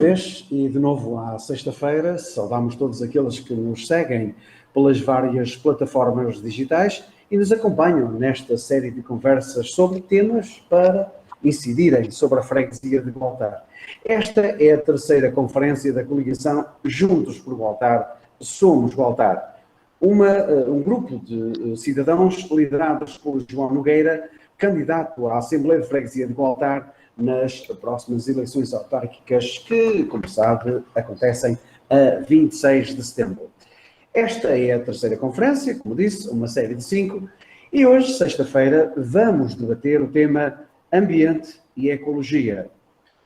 vez e de novo à sexta-feira, saudamos todos aqueles que nos seguem pelas várias plataformas digitais e nos acompanham nesta série de conversas sobre temas para incidirem sobre a freguesia de Gualtar. Esta é a terceira conferência da coligação Juntos por Gualtar, Somos Gualtar. Um grupo de cidadãos liderados por João Nogueira, candidato à Assembleia de Freguesia de Gualtar, nas próximas eleições autárquicas que, como sabe, acontecem a 26 de setembro. Esta é a terceira conferência, como disse, uma série de 5, e hoje, sexta-feira, vamos debater o tema Ambiente e Ecologia.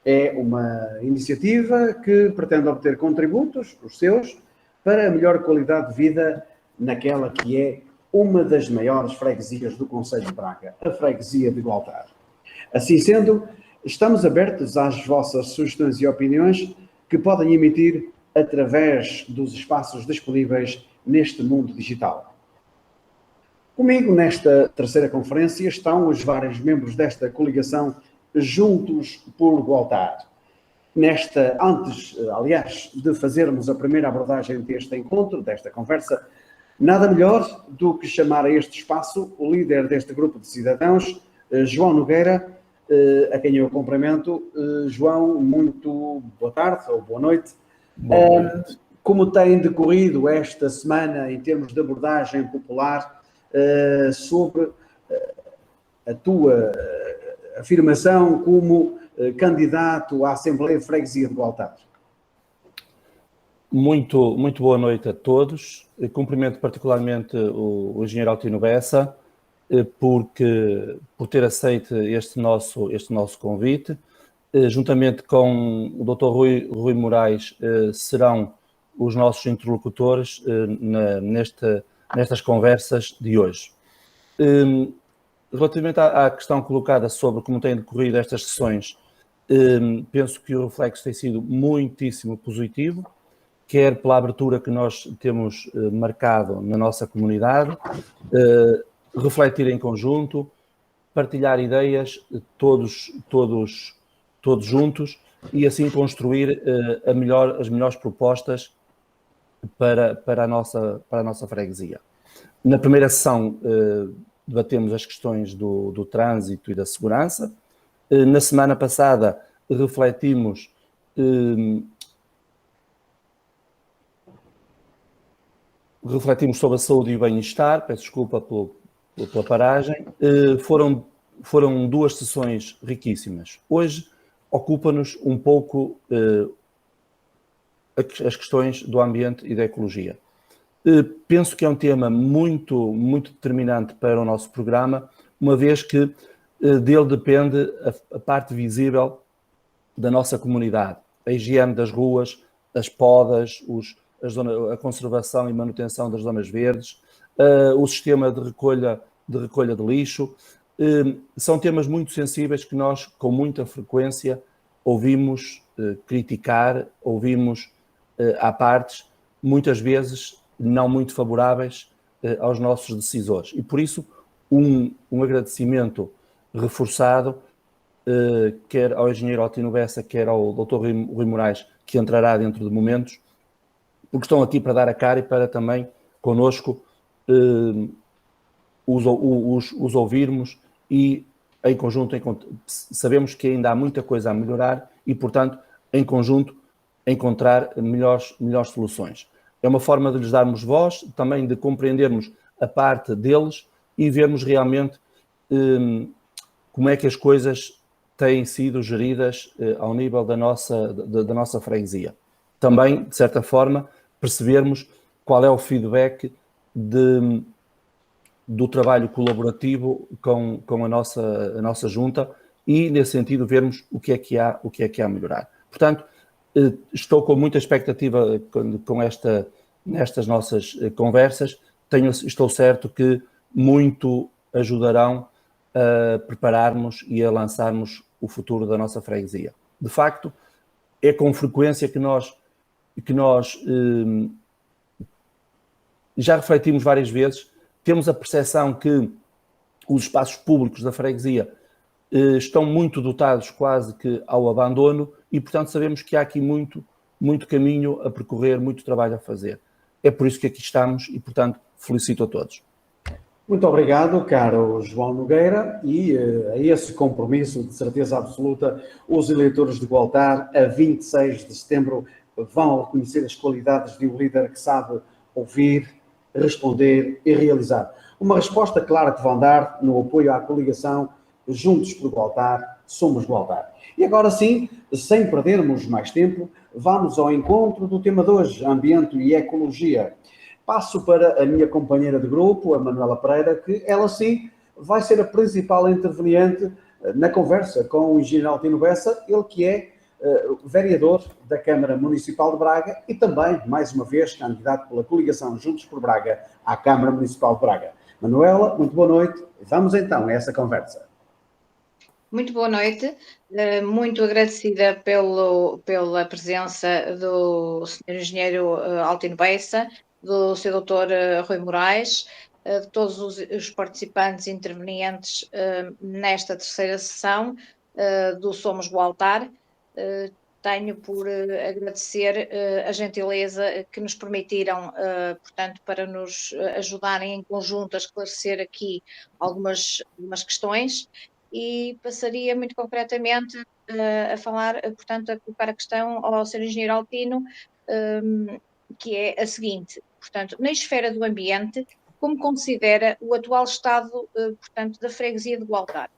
É uma iniciativa que pretende obter contributos, os seus, para a melhor qualidade de vida naquela que é uma das maiores freguesias do concelho de Braga, a freguesia de Gualtar. Assim sendo, estamos abertos às vossas sugestões e opiniões que podem emitir através dos espaços disponíveis neste mundo digital. Comigo nesta terceira conferência estão os vários membros desta coligação Juntos por Gualtar. Antes, aliás, de fazermos a primeira abordagem deste encontro, desta conversa, nada melhor do que chamar a este espaço o líder deste grupo de cidadãos, João Nogueira, a quem eu cumprimento. João, muito boa tarde ou boa noite. Boa noite. Como tem decorrido esta semana em termos de abordagem popular sobre a tua afirmação como candidato à Assembleia de Freguesia de Gualtar? Muito boa noite a todos. Cumprimento particularmente o engenheiro Altino Bessa por ter aceito este nosso convite. Juntamente com o Dr. Rui Moraes, serão os nossos interlocutores nestas conversas de hoje. Relativamente à questão colocada sobre como têm decorrido estas sessões, penso que o reflexo tem sido muitíssimo positivo, quer pela abertura que nós temos marcado na nossa comunidade, refletir em conjunto, partilhar ideias, todos juntos, e assim construir as melhores propostas para a nossa freguesia. Na primeira sessão debatemos as questões do trânsito e da segurança. Na semana passada refletimos sobre a saúde e o bem-estar. Peço desculpa pela paragem. Foram duas sessões riquíssimas. Hoje ocupa-nos um pouco as questões do ambiente e da ecologia. Penso que é um tema muito determinante para o nosso programa, uma vez que dele depende a parte visível da nossa comunidade, a higiene das ruas, as podas, a conservação e manutenção das zonas verdes, o sistema de recolha de lixo. São temas muito sensíveis que nós, com muita frequência, ouvimos criticar, ouvimos à partes, muitas vezes não muito favoráveis aos nossos decisores. E por isso, um agradecimento reforçado, quer ao engenheiro Altino Bessa, quer ao Dr. Rui Moraes, que entrará dentro de momentos, porque estão aqui para dar a cara e para também, connosco, os ouvirmos e, em conjunto, sabemos que ainda há muita coisa a melhorar e, portanto, em conjunto, encontrar melhores soluções. É uma forma de lhes darmos voz, também de compreendermos a parte deles e vermos realmente como é que as coisas têm sido geridas ao nível da nossa freguesia. Também, de certa forma, percebermos qual é o feedback do trabalho colaborativo com a nossa junta e, nesse sentido, vermos o que é que há a melhorar. Portanto, estou com muita expectativa nestas nossas conversas. Estou certo que muito ajudarão a prepararmos e a lançarmos o futuro da nossa freguesia. De facto, é com frequência que nós já refletimos várias vezes, temos a percepção que os espaços públicos da freguesia estão muito dotados quase que ao abandono e, portanto, sabemos que há aqui muito caminho a percorrer, muito trabalho a fazer. É por isso que aqui estamos e, portanto, felicito a todos. Muito obrigado, caro João Nogueira, e a esse compromisso, de certeza absoluta, os eleitores de Gualtar, a 26 de setembro, vão reconhecer as qualidades de um líder que sabe ouvir, responder e realizar. Uma resposta clara que vão dar no apoio à coligação Juntos por Gualtar, Somos Gualtar. E agora sim, sem perdermos mais tempo, vamos ao encontro do tema de hoje, ambiente e ecologia. Passo para a minha companheira de grupo, a Manuela Pereira, que ela sim vai ser a principal interveniente na conversa com o engenheiro Altino Bessa, ele que é vereador da Câmara Municipal de Braga e também, mais uma vez, candidato pela coligação Juntos por Braga à Câmara Municipal de Braga. Manuela, muito boa noite. Vamos então a essa conversa. Muito boa noite, muito agradecida pela presença do Sr. Engenheiro Altino Bessa, do Sr. Dr. Rui Moraes, de todos os participantes e intervenientes nesta terceira sessão do Somos Gualtar. Tenho por agradecer a gentileza que nos permitiram, portanto, para nos ajudarem em conjunto a esclarecer aqui algumas questões. E passaria muito concretamente a falar, portanto, a colocar a questão ao Sr. Engenheiro Altino, que é a seguinte: portanto, na esfera do ambiente, como considera o atual estado, portanto, da freguesia de Gualtar?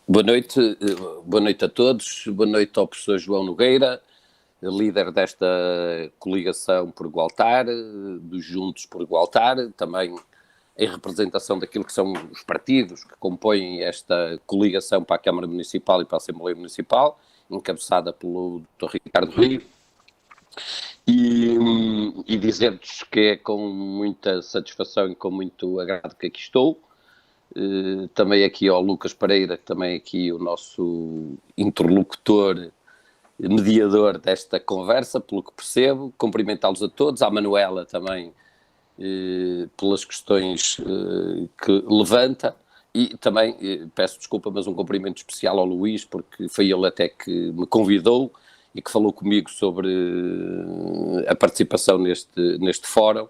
Boa noite a todos, boa noite ao professor João Nogueira, líder desta coligação por Gualtar, dos Juntos por Gualtar, também em representação daquilo que são os partidos que compõem esta coligação para a Câmara Municipal e para a Assembleia Municipal, encabeçada pelo Dr. Ricardo Rio, e dizer-vos que é com muita satisfação e com muito agrado que aqui estou. Também aqui ao Lucas Pereira, também aqui o nosso interlocutor, mediador desta conversa, pelo que percebo, cumprimentá-los a todos, à Manuela também pelas questões que levanta, e também peço desculpa, mas um cumprimento especial ao Luís, porque foi ele até que me convidou e que falou comigo sobre a participação neste fórum,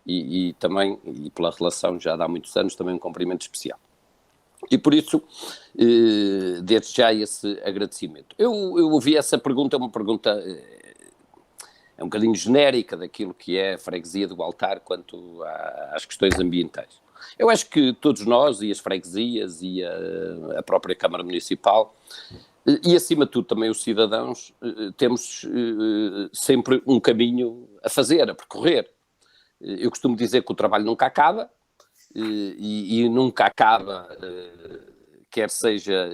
e também, e pela relação já de há muitos anos, também um cumprimento especial. E por isso, desde já esse agradecimento. Eu ouvi essa pergunta, uma pergunta é um bocadinho genérica daquilo que é a freguesia de Gualtar quanto às questões ambientais. Eu acho que todos nós, e as freguesias, e a própria Câmara Municipal, e acima de tudo também os cidadãos, temos sempre um caminho a fazer, a percorrer. Eu costumo dizer que o trabalho nunca acaba, e nunca acaba, quer seja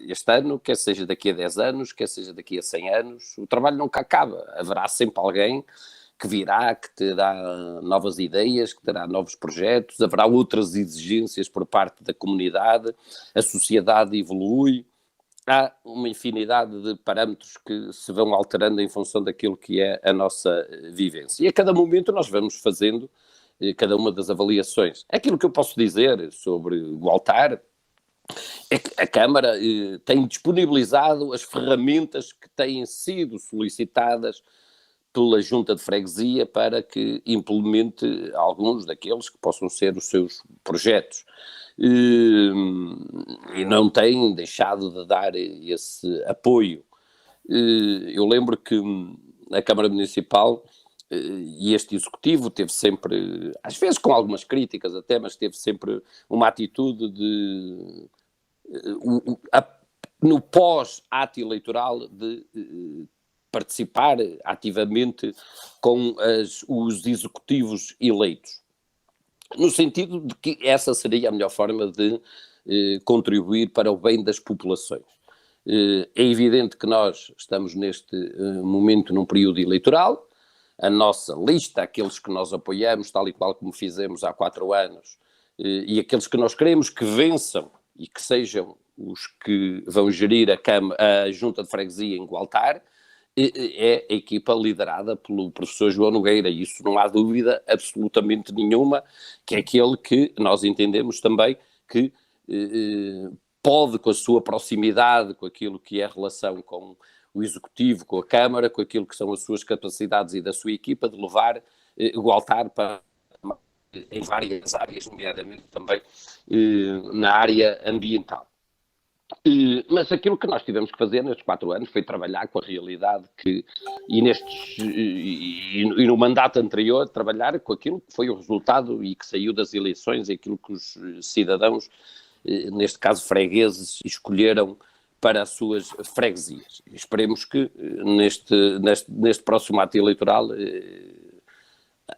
este ano, quer seja daqui a 10 anos, quer seja daqui a 100 anos, o trabalho nunca acaba. Haverá sempre alguém que virá, que terá novas ideias, que terá novos projetos, haverá outras exigências por parte da comunidade, a sociedade evolui, há uma infinidade de parâmetros que se vão alterando em função daquilo que é a nossa vivência. E a cada momento nós vamos fazendo cada uma das avaliações. Aquilo que eu posso dizer sobre o Altar é que a Câmara tem disponibilizado as ferramentas que têm sido solicitadas pela Junta de Freguesia para que implemente alguns daqueles que possam ser os seus projetos. E não tem deixado de dar esse apoio. Eu lembro que a Câmara Municipal e este Executivo teve sempre, às vezes com algumas críticas até, mas teve sempre uma atitude de, no pós-ato eleitoral, de participar ativamente com os executivos eleitos, no sentido de que essa seria a melhor forma de contribuir para o bem das populações. É evidente que nós estamos neste momento num período eleitoral, a nossa lista, aqueles que nós apoiamos, tal e qual como fizemos há 4 anos, e aqueles que nós queremos que vençam e que sejam os que vão gerir a Junta de Freguesia em Gualtar, é a equipa liderada pelo professor João Nogueira, e isso não há dúvida absolutamente nenhuma, que é aquele que nós entendemos também que pode, com a sua proximidade, com aquilo que é a relação com o Executivo, com a Câmara, com aquilo que são as suas capacidades e da sua equipa, de levar o Altar para em várias áreas, nomeadamente também na área ambiental. Mas aquilo que nós tivemos que fazer nestes 4 anos foi trabalhar com a realidade e no mandato anterior, trabalhar com aquilo que foi o resultado e que saiu das eleições, e aquilo que os cidadãos, neste caso fregueses, escolheram para as suas freguesias. Esperemos que neste próximo ato eleitoral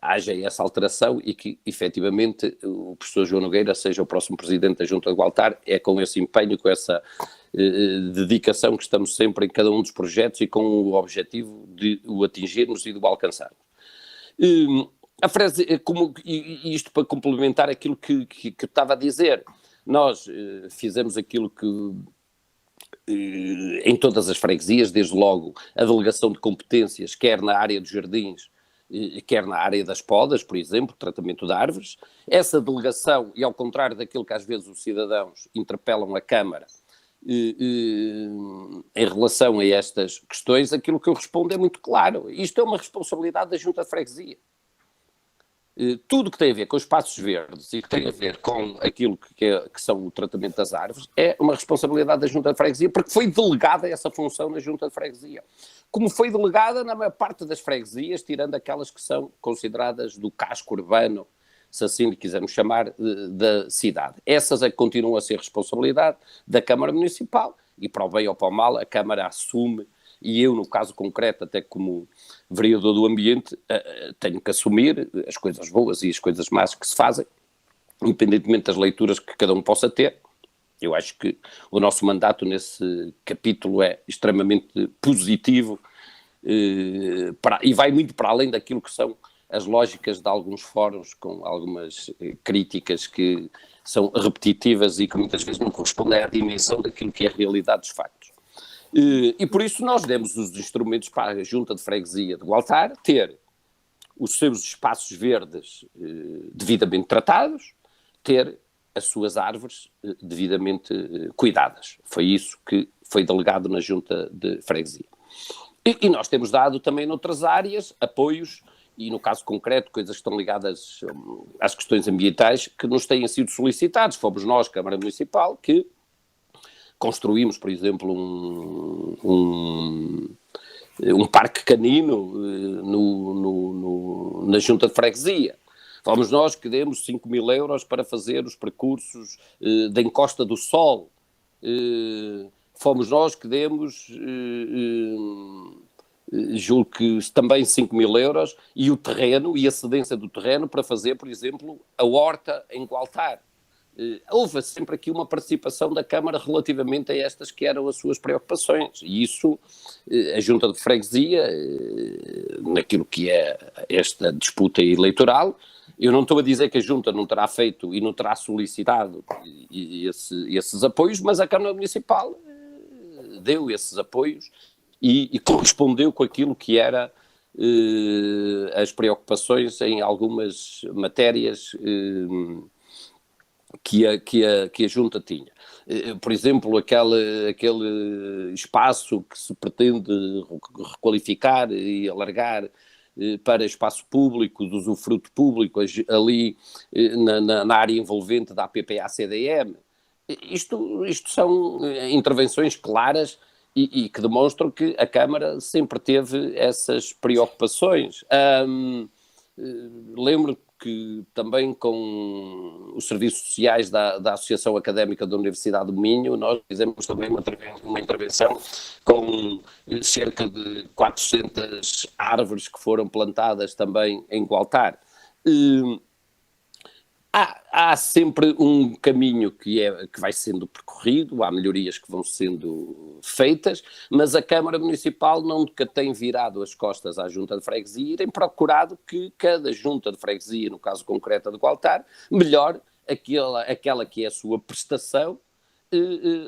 haja essa alteração e que, efetivamente, o professor João Nogueira seja o próximo presidente da Junta do Altar. É com esse empenho, com essa dedicação que estamos sempre em cada um dos projetos e com o objetivo de o atingirmos e de o alcançarmos. Isto para complementar aquilo que eu estava a dizer, nós fizemos aquilo que em todas as freguesias, desde logo a delegação de competências, quer na área dos jardins, quer na área das podas, por exemplo, tratamento de árvores. Essa delegação, e ao contrário daquilo que às vezes os cidadãos interpelam a Câmara em relação a estas questões, aquilo que eu respondo é muito claro. Isto é uma responsabilidade da Junta de Freguesia. Tudo que tem a ver com os espaços verdes e que tem a ver com aquilo que são o tratamento das árvores é uma responsabilidade da Junta de Freguesia, porque foi delegada essa função na Junta de Freguesia. Como foi delegada na maior parte das freguesias, tirando aquelas que são consideradas do casco urbano, se assim lhe quisermos chamar, da cidade. Essas é que continuam a ser responsabilidade da Câmara Municipal e, para o bem ou para o mal, a Câmara assume. E eu, no caso concreto, até como vereador do ambiente, tenho que assumir as coisas boas e as coisas más que se fazem, independentemente das leituras que cada um possa ter. Eu acho que o nosso mandato nesse capítulo é extremamente positivo e vai muito para além daquilo que são as lógicas de alguns fóruns, com algumas críticas que são repetitivas e que muitas vezes não correspondem à dimensão daquilo que é a realidade dos factos. E por isso nós demos os instrumentos para a Junta de Freguesia do Altar ter os seus espaços verdes devidamente tratados, ter as suas árvores devidamente cuidadas. Foi isso que foi delegado na Junta de Freguesia. E nós temos dado também noutras áreas apoios, e no caso concreto, coisas que estão ligadas às questões ambientais que nos têm sido solicitados. Fomos nós, Câmara Municipal, que construímos, por exemplo, um parque canino na Junta de Freguesia. Fomos nós que demos 5.000 euros para fazer os percursos da Encosta do Sol. Fomos nós que demos, julgo que também 5.000 euros, e o terreno e a cedência do terreno para fazer, por exemplo, a horta em Gualtar. Houve sempre aqui uma participação da Câmara relativamente a estas que eram as suas preocupações, e isso a Junta de Freguesia, naquilo que é esta disputa eleitoral, eu não estou a dizer que a Junta não terá feito e não terá solicitado esses apoios, mas a Câmara Municipal deu esses apoios e correspondeu com aquilo que era as preocupações em algumas matérias que a Junta tinha. Por exemplo, aquele espaço que se pretende requalificar e alargar para espaço público, de usufruto público, ali na área envolvente da APPA-CDM. Isto são intervenções claras e que demonstram que a Câmara sempre teve essas preocupações. Lembro que também com os serviços sociais da Associação Académica da Universidade do Minho, nós fizemos também uma intervenção com cerca de 400 árvores que foram plantadas também em Gualtar. Há sempre um caminho que vai sendo percorrido, há melhorias que vão sendo feitas, mas a Câmara Municipal nunca tem virado as costas à Junta de Freguesia e tem procurado que cada Junta de Freguesia, no caso concreto de Gualtar, melhore aquela que é a sua prestação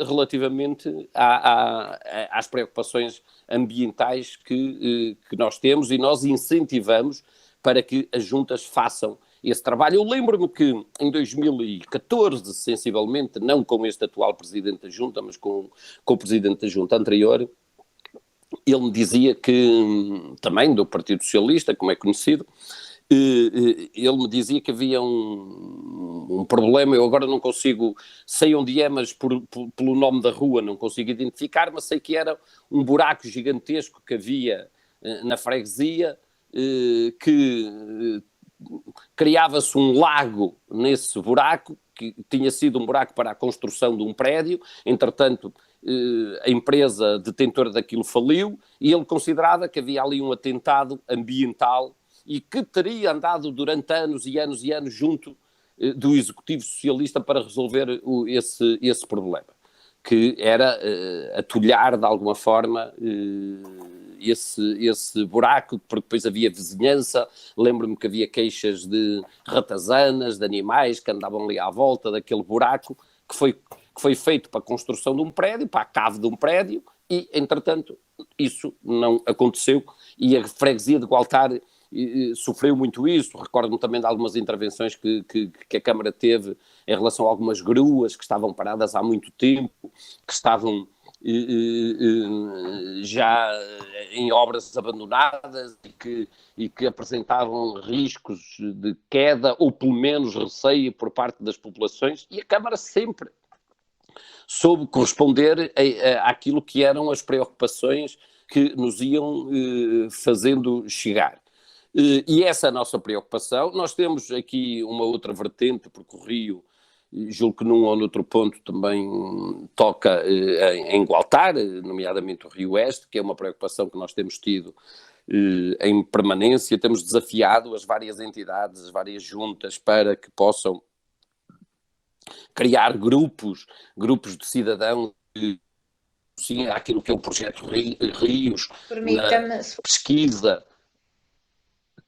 relativamente às preocupações ambientais que nós temos, e nós incentivamos para que as juntas façam esse trabalho. Eu lembro-me que em 2014, sensivelmente, não com este atual Presidente da Junta, mas com o Presidente da Junta anterior, ele me dizia que, também do Partido Socialista, como é conhecido, ele me dizia que havia um problema, eu agora não consigo, sei onde é, mas pelo nome da rua não consigo identificar, mas sei que era um buraco gigantesco que havia na freguesia, que criava-se um lago nesse buraco, que tinha sido um buraco para a construção de um prédio, entretanto a empresa detentora daquilo faliu e ele considerava que havia ali um atentado ambiental e que teria andado durante anos e anos e anos junto do Executivo Socialista para resolver esse problema, que era atulhar de alguma forma esse buraco, porque depois havia vizinhança. Lembro-me que havia queixas de ratazanas, de animais que andavam ali à volta daquele buraco, que foi feito para a construção de um prédio, para a cave de um prédio, e, entretanto, isso não aconteceu, e a freguesia de Gualtar sofreu muito isso. Recordo-me também de algumas intervenções que a Câmara teve em relação a algumas gruas que estavam paradas há muito tempo, que estavam já em obras abandonadas e que apresentavam riscos de queda ou pelo menos receio por parte das populações, e a Câmara sempre soube corresponder àquilo que eram as preocupações que nos iam fazendo chegar. E essa é a nossa preocupação. Nós temos aqui uma outra vertente, porque o Rio, julgo que num ou noutro ponto também toca em Gualtar, nomeadamente o Rio Oeste, que é uma preocupação que nós temos tido em permanência. Temos desafiado as várias entidades, as várias juntas, para que possam criar grupos de cidadãos que sim, aquilo que é o projeto Rios,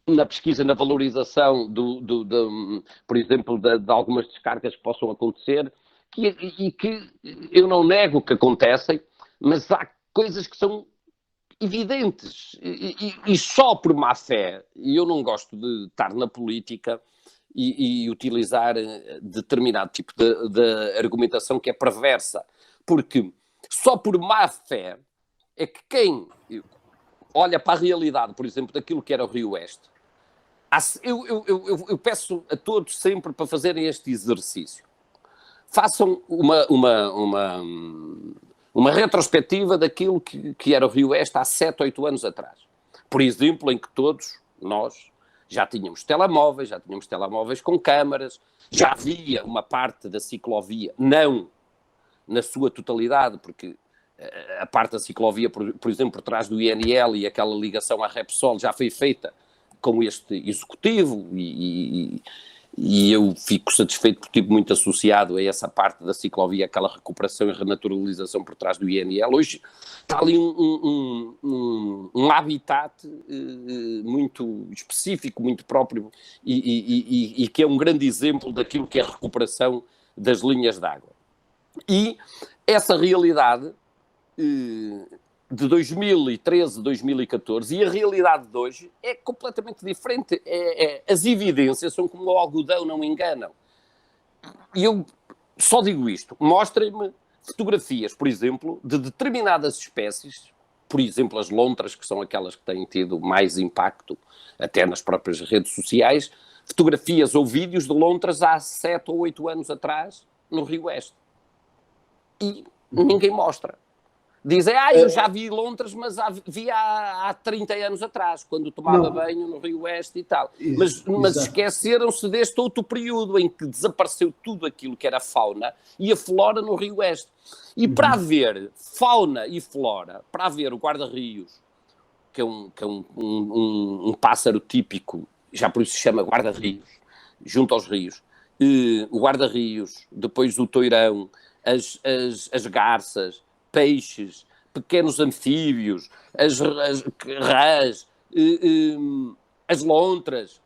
na pesquisa, na valorização por exemplo, de algumas descargas que possam acontecer, e que eu não nego que acontecem, mas há coisas que são evidentes, e só por má fé, e eu não gosto de estar na política e utilizar determinado tipo de argumentação que é perversa, porque só por má fé é que quem olha para a realidade, por exemplo, daquilo que era o Rio Oeste, eu peço a todos sempre para fazerem este exercício. Façam uma retrospectiva daquilo que era o Rio Oeste há 7, 8 anos atrás. Por exemplo, em que todos nós já tínhamos telemóveis com câmaras, já havia uma parte da ciclovia, não na sua totalidade, porque a parte da ciclovia, por exemplo, por trás do INL e aquela ligação à Repsol já foi feita com este executivo, e eu fico satisfeito porque estive muito associado a essa parte da ciclovia, aquela recuperação e renaturalização por trás do INL. Hoje está ali um habitat muito específico, muito próprio, e que é um grande exemplo daquilo que é a recuperação das linhas de água. E essa realidade de 2013, 2014, e a realidade de hoje é completamente diferente. As evidências são como o algodão, não enganam. E eu só digo isto: mostrem-me fotografias, por exemplo, de determinadas espécies, por exemplo, as lontras, que são aquelas que têm tido mais impacto até nas próprias redes sociais, fotografias ou vídeos de lontras há 7 ou 8 anos atrás no Rio Oeste. E ninguém mostra. Dizem, eu já vi lontras, mas vi há 30 anos atrás, quando tomava banho no Rio Oeste e tal. Mas esqueceram-se deste outro período em que desapareceu tudo aquilo que era fauna e a flora no Rio Oeste. E para haver fauna e flora, para haver o guarda-rios, que é um pássaro típico, já por isso se chama guarda-rios, junto aos rios, o guarda-rios, depois o toirão, as garças, peixes, pequenos anfíbios, as rãs, as lontras,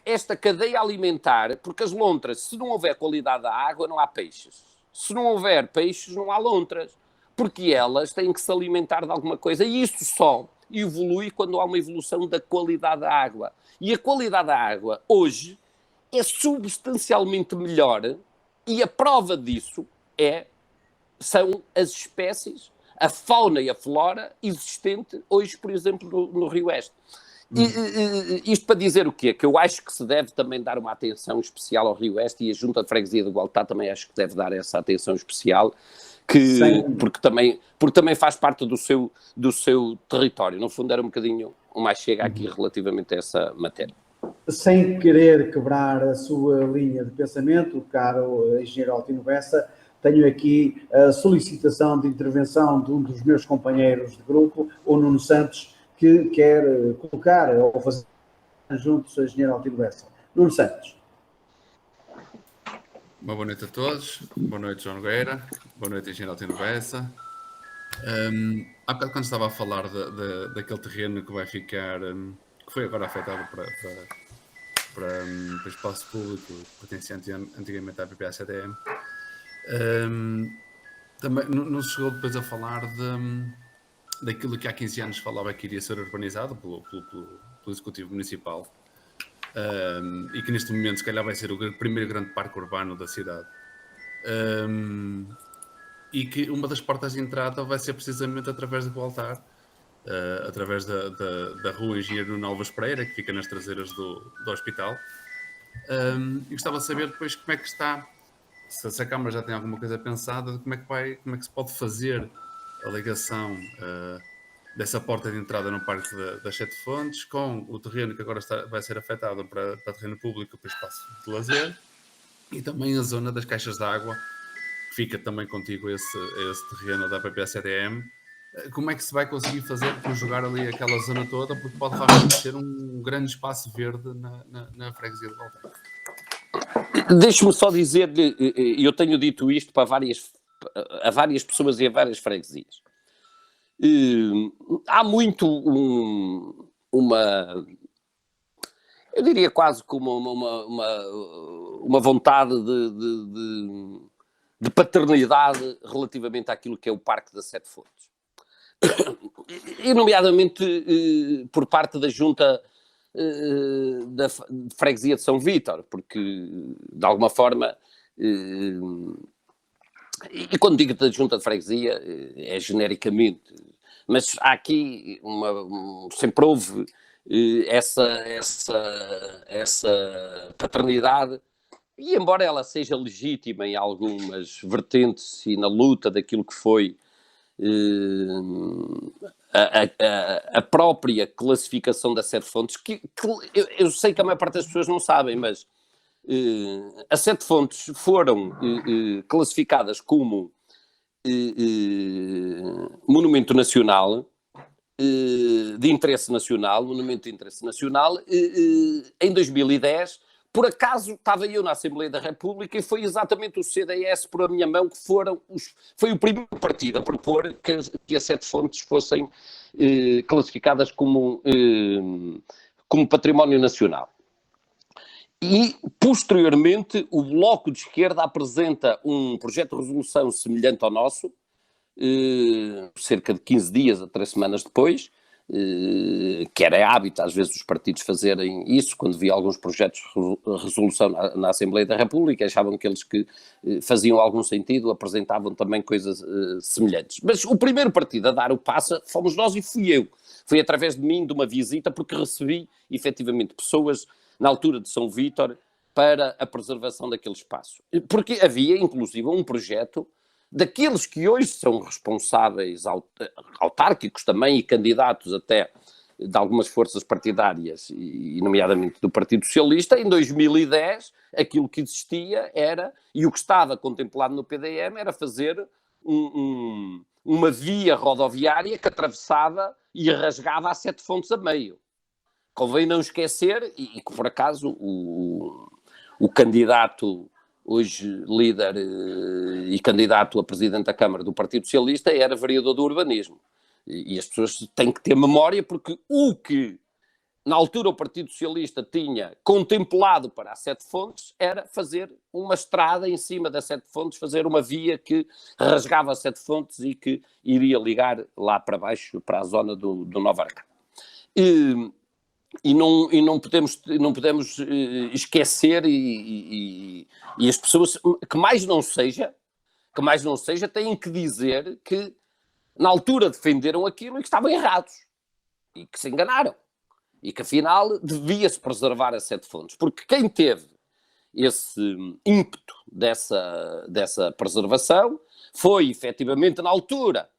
esta cadeia alimentar, porque as lontras, se não houver qualidade da água, não há peixes. Se não houver peixes, não há lontras, porque elas têm que se alimentar de alguma coisa, e isso só evolui quando há uma evolução da qualidade da água. E a qualidade da água, hoje, é substancialmente melhor, e a prova disso são as espécies, a fauna e a flora existente hoje, por exemplo, no Rio Oeste. Isto para dizer o quê? Que eu acho que se deve também dar uma atenção especial ao Rio Oeste, e a Junta de Freguesia de Gualtá também acho que deve dar essa atenção especial, porque também faz parte do seu território. No fundo era um bocadinho o mais chega aqui relativamente a essa matéria. Sem querer quebrar a sua linha de pensamento, caro engenheiro Altino Bessa, tenho aqui a solicitação de intervenção de um dos meus companheiros de grupo, o Nuno Santos, que quer colocar ou fazer juntos ao engenheiro Altino Bessa. Nuno Santos. Uma boa noite a todos. Boa noite, João Nogueira. Boa noite, engenheiro Altino Bessa. Há bocado, quando estava a falar daquele terreno que vai ficar, que foi agora afetado para espaço público pertencente antigamente à PPA-CDM, também não se chegou depois a falar daquilo que há 15 anos falava que iria ser urbanizado pelo Executivo Municipal, e que neste momento se calhar vai ser o primeiro grande parque urbano da cidade, e que uma das portas de entrada vai ser precisamente através de Gualtar, através da rua Engenheiro Nuno Alves Pereira, que fica nas traseiras do hospital. E gostava de saber depois como é que está, se a Câmara já tem alguma coisa pensada de como é que se pode fazer a ligação dessa porta de entrada no Parque das Sete Fontes com o terreno que agora vai ser afetado para terreno público, para espaço de lazer, e também a zona das caixas de água, que fica também contigo esse terreno da PPA-CDM. Como é que se vai conseguir fazer para jogar ali aquela zona toda, porque pode realmente ser um grande espaço verde na freguesia de Gualtar? Deixe-me só dizer-lhe, eu tenho dito isto a várias pessoas e a várias freguesias. Há muito eu diria quase como uma vontade de paternidade relativamente àquilo que é o Parque das Sete Fontes. E nomeadamente por parte da Junta da Freguesia de São Vítor, porque de alguma forma, e quando digo da Junta de Freguesia é genericamente, mas há aqui sempre houve essa paternidade, e embora ela seja legítima em algumas vertentes e na luta daquilo que foi a própria classificação das Sete Fontes, que eu sei que a maior parte das pessoas não sabem, mas as Sete Fontes foram classificadas como monumento nacional, de interesse nacional, monumento de interesse nacional, em 2010. Por acaso estava eu na Assembleia da República e foi exatamente o CDS, por a minha mão, que foi o primeiro partido a propor que as Sete Fontes fossem classificadas como património nacional. E, posteriormente, o Bloco de Esquerda apresenta um projeto de resolução semelhante ao nosso, cerca de 15 dias a 3 semanas depois, que era hábito às vezes os partidos fazerem isso, quando via alguns projetos de resolução na Assembleia da República, achavam que eles que faziam algum sentido, apresentavam também coisas semelhantes. Mas o primeiro partido a dar o passo fomos nós e fui eu. Foi através de mim, de uma visita, porque recebi efetivamente pessoas na altura de São Vítor para a preservação daquele espaço. Porque havia inclusive um projeto daqueles que hoje são responsáveis autárquicos também e candidatos até de algumas forças partidárias, e nomeadamente do Partido Socialista. Em 2010, aquilo que existia era, e o que estava contemplado no PDM, era fazer uma via rodoviária que atravessava e rasgava as Sete Fontes a meio. Convém não esquecer, e que por acaso o candidato hoje líder e candidato a presidente da Câmara do Partido Socialista, era vereador do urbanismo. E as pessoas têm que ter memória, porque o que na altura o Partido Socialista tinha contemplado para as Sete Fontes era fazer uma estrada em cima das Sete Fontes, fazer uma via que rasgava as Sete Fontes e que iria ligar lá para baixo, para a zona do Nova Arcada. não podemos esquecer e as pessoas que mais não seja têm que dizer que na altura defenderam aquilo e que estavam errados e que se enganaram e que afinal devia-se preservar as 7 fontes, porque quem teve esse ímpeto dessa preservação foi efetivamente na altura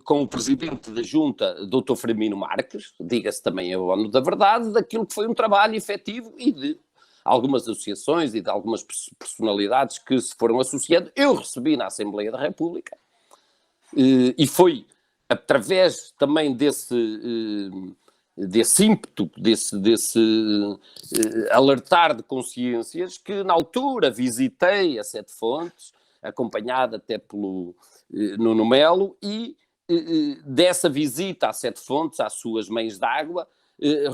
com o presidente da Junta, Dr. Firmino Marques, diga-se também a ONU da verdade, daquilo que foi um trabalho efetivo e de algumas associações e de algumas personalidades que se foram associando. Eu recebi na Assembleia da República e foi através também desse ímpeto, desse alertar de consciências que na altura visitei a 7 fontes, acompanhado até pelo Nuno Melo, e dessa visita às 7 fontes, às suas mães d'água,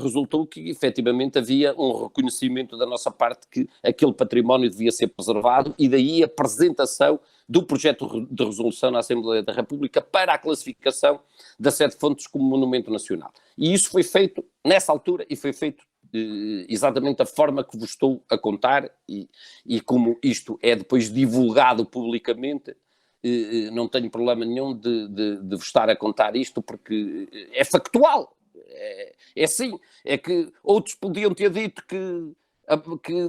resultou que efetivamente havia um reconhecimento da nossa parte que aquele património devia ser preservado, e daí a apresentação do projeto de resolução na Assembleia da República para a classificação das 7 fontes como monumento nacional. E isso foi feito nessa altura e foi feito exatamente da forma que vos estou a contar, e como isto é depois divulgado publicamente, não tenho problema nenhum de vos estar a contar isto, porque é factual. É assim, é que outros podiam ter dito que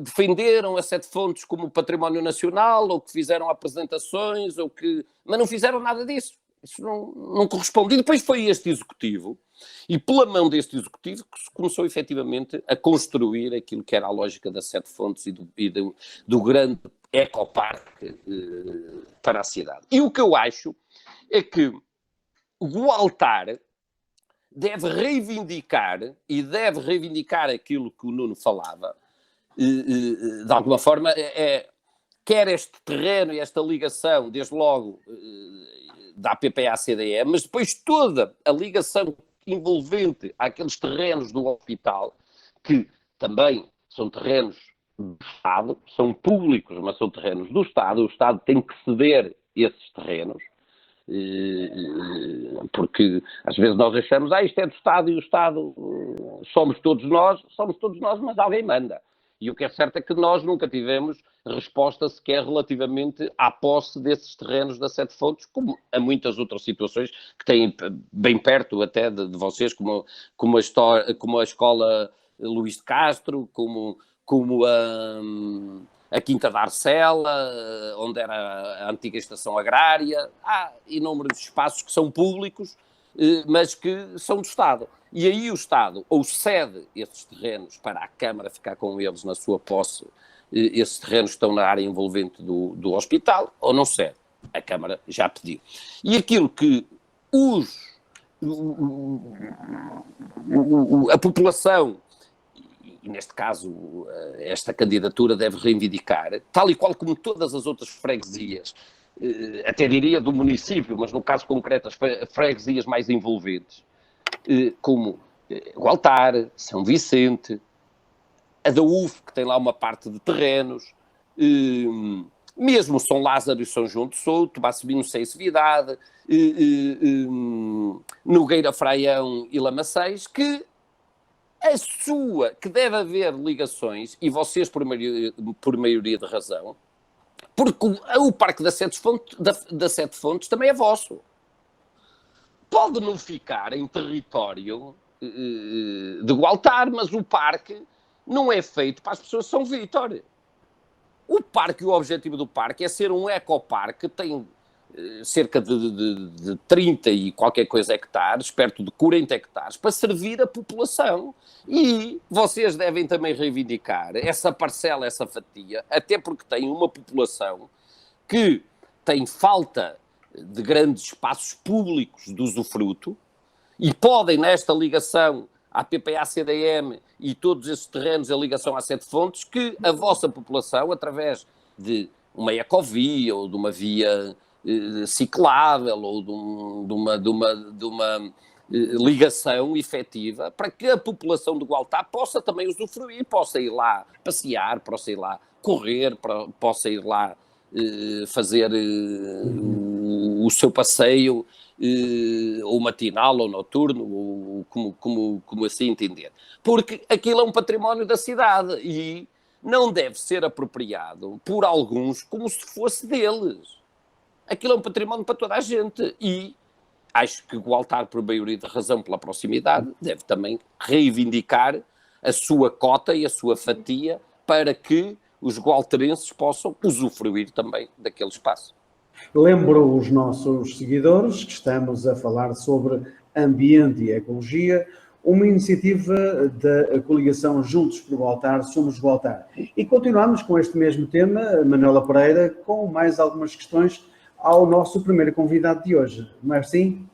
defenderam as 7 fontes como património nacional, ou que fizeram apresentações, mas não fizeram nada disso. Isso não corresponde. E depois foi este executivo, e pela mão deste executivo, que se começou efetivamente a construir aquilo que era a lógica das 7 fontes e do grande ecoparque para a cidade. E o que eu acho é que o altar deve reivindicar aquilo que o Nuno falava, de alguma forma, quer este terreno e esta ligação, desde logo, da PPA-CDE, mas depois toda a ligação envolvente àqueles terrenos do hospital, que também são terrenos do Estado, são públicos, mas são terrenos do Estado. O Estado tem que ceder esses terrenos, porque às vezes nós achamos, isto é do Estado e o Estado somos todos nós, mas alguém manda. E o que é certo é que nós nunca tivemos resposta sequer relativamente à posse desses terrenos das 7 fontes, como a muitas outras situações que têm bem perto até de vocês, como a escola Luís de Castro, como a Quinta da Arcela, onde era a antiga estação agrária. Há inúmeros espaços que são públicos, mas que são do Estado. E aí o Estado ou cede esses terrenos para a Câmara ficar com eles na sua posse, esses terrenos estão na área envolvente do hospital, ou não cede. A Câmara já pediu. E aquilo que a população, e neste caso esta candidatura deve reivindicar, tal e qual como todas as outras freguesias, até diria do município, mas no caso concreto as freguesias mais envolventes, como o Altar, São Vicente, a da UF, que tem lá uma parte de terrenos, mesmo São Lázaro e São João de Souto, Bassebino, Seicevidade, Nogueira, Fraião e Lamaçães, que deve haver ligações, e vocês por maioria de razão, porque o Parque das 7 Fontes também é vosso. Pode não ficar em território de Gualtar, mas o parque não é feito para as pessoas de São Vítor. O parque, o objetivo do parque é ser um ecoparque, tem cerca de 30 e qualquer coisa hectares, perto de 40 hectares, para servir a população. E vocês devem também reivindicar essa parcela, essa fatia, até porque tem uma população que tem falta de grandes espaços públicos de usufruto, e podem, nesta ligação à PPA-CDM e todos esses terrenos, a ligação às 7 fontes, que a vossa população, através de uma ecovia ou de uma via ciclável ou de uma ligação efetiva, para que a população de Gualtar possa também usufruir, possa ir lá passear, possa ir lá correr, possa ir lá fazer o seu passeio ou matinal, ou noturno, ou como assim entender. Porque aquilo é um património da cidade e não deve ser apropriado por alguns como se fosse deles. Aquilo é um património para toda a gente e acho que o altar, por maioria de razão, pela proximidade, deve também reivindicar a sua cota e a sua fatia para que os gualterenses possam usufruir também daquele espaço. Lembro os nossos seguidores que estamos a falar sobre ambiente e ecologia, uma iniciativa da coligação Juntos pelo Altar, Somos o Altar. E continuamos com este mesmo tema, Manuela Pereira, com mais algumas questões ao nosso primeiro convidado de hoje. Não é assim?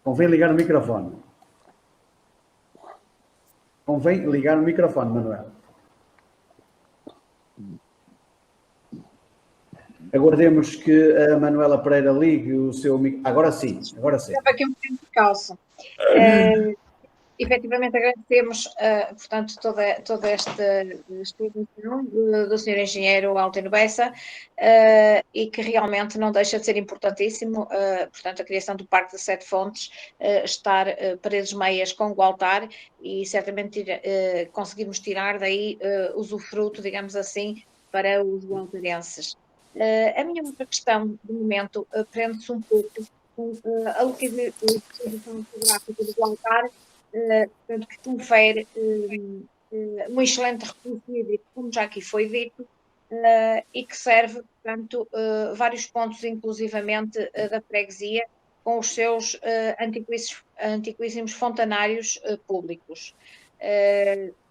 Convém ligar o microfone. Convém ligar o microfone, Manuela. Aguardemos que a Manuela Pereira ligue o seu microfone. Agora sim, agora sim. Estava aqui um bocadinho de calça. Efetivamente agradecemos, portanto, toda esta explicação do Sr. Engenheiro Altino Bessa e que realmente não deixa de ser importantíssimo, portanto, a criação do Parque de Sete Fontes, estar paredes meias com o altar e certamente conseguirmos tirar daí usufruto, digamos assim, para os gualtarenses. A minha outra questão, de momento, prende-se um pouco com a localização geográfica do altar, portanto, que confere um excelente recurso hídrico, como já aqui foi dito, e que serve, portanto, vários pontos, inclusivamente da freguesia, com os seus antiquíssimos fontanários públicos.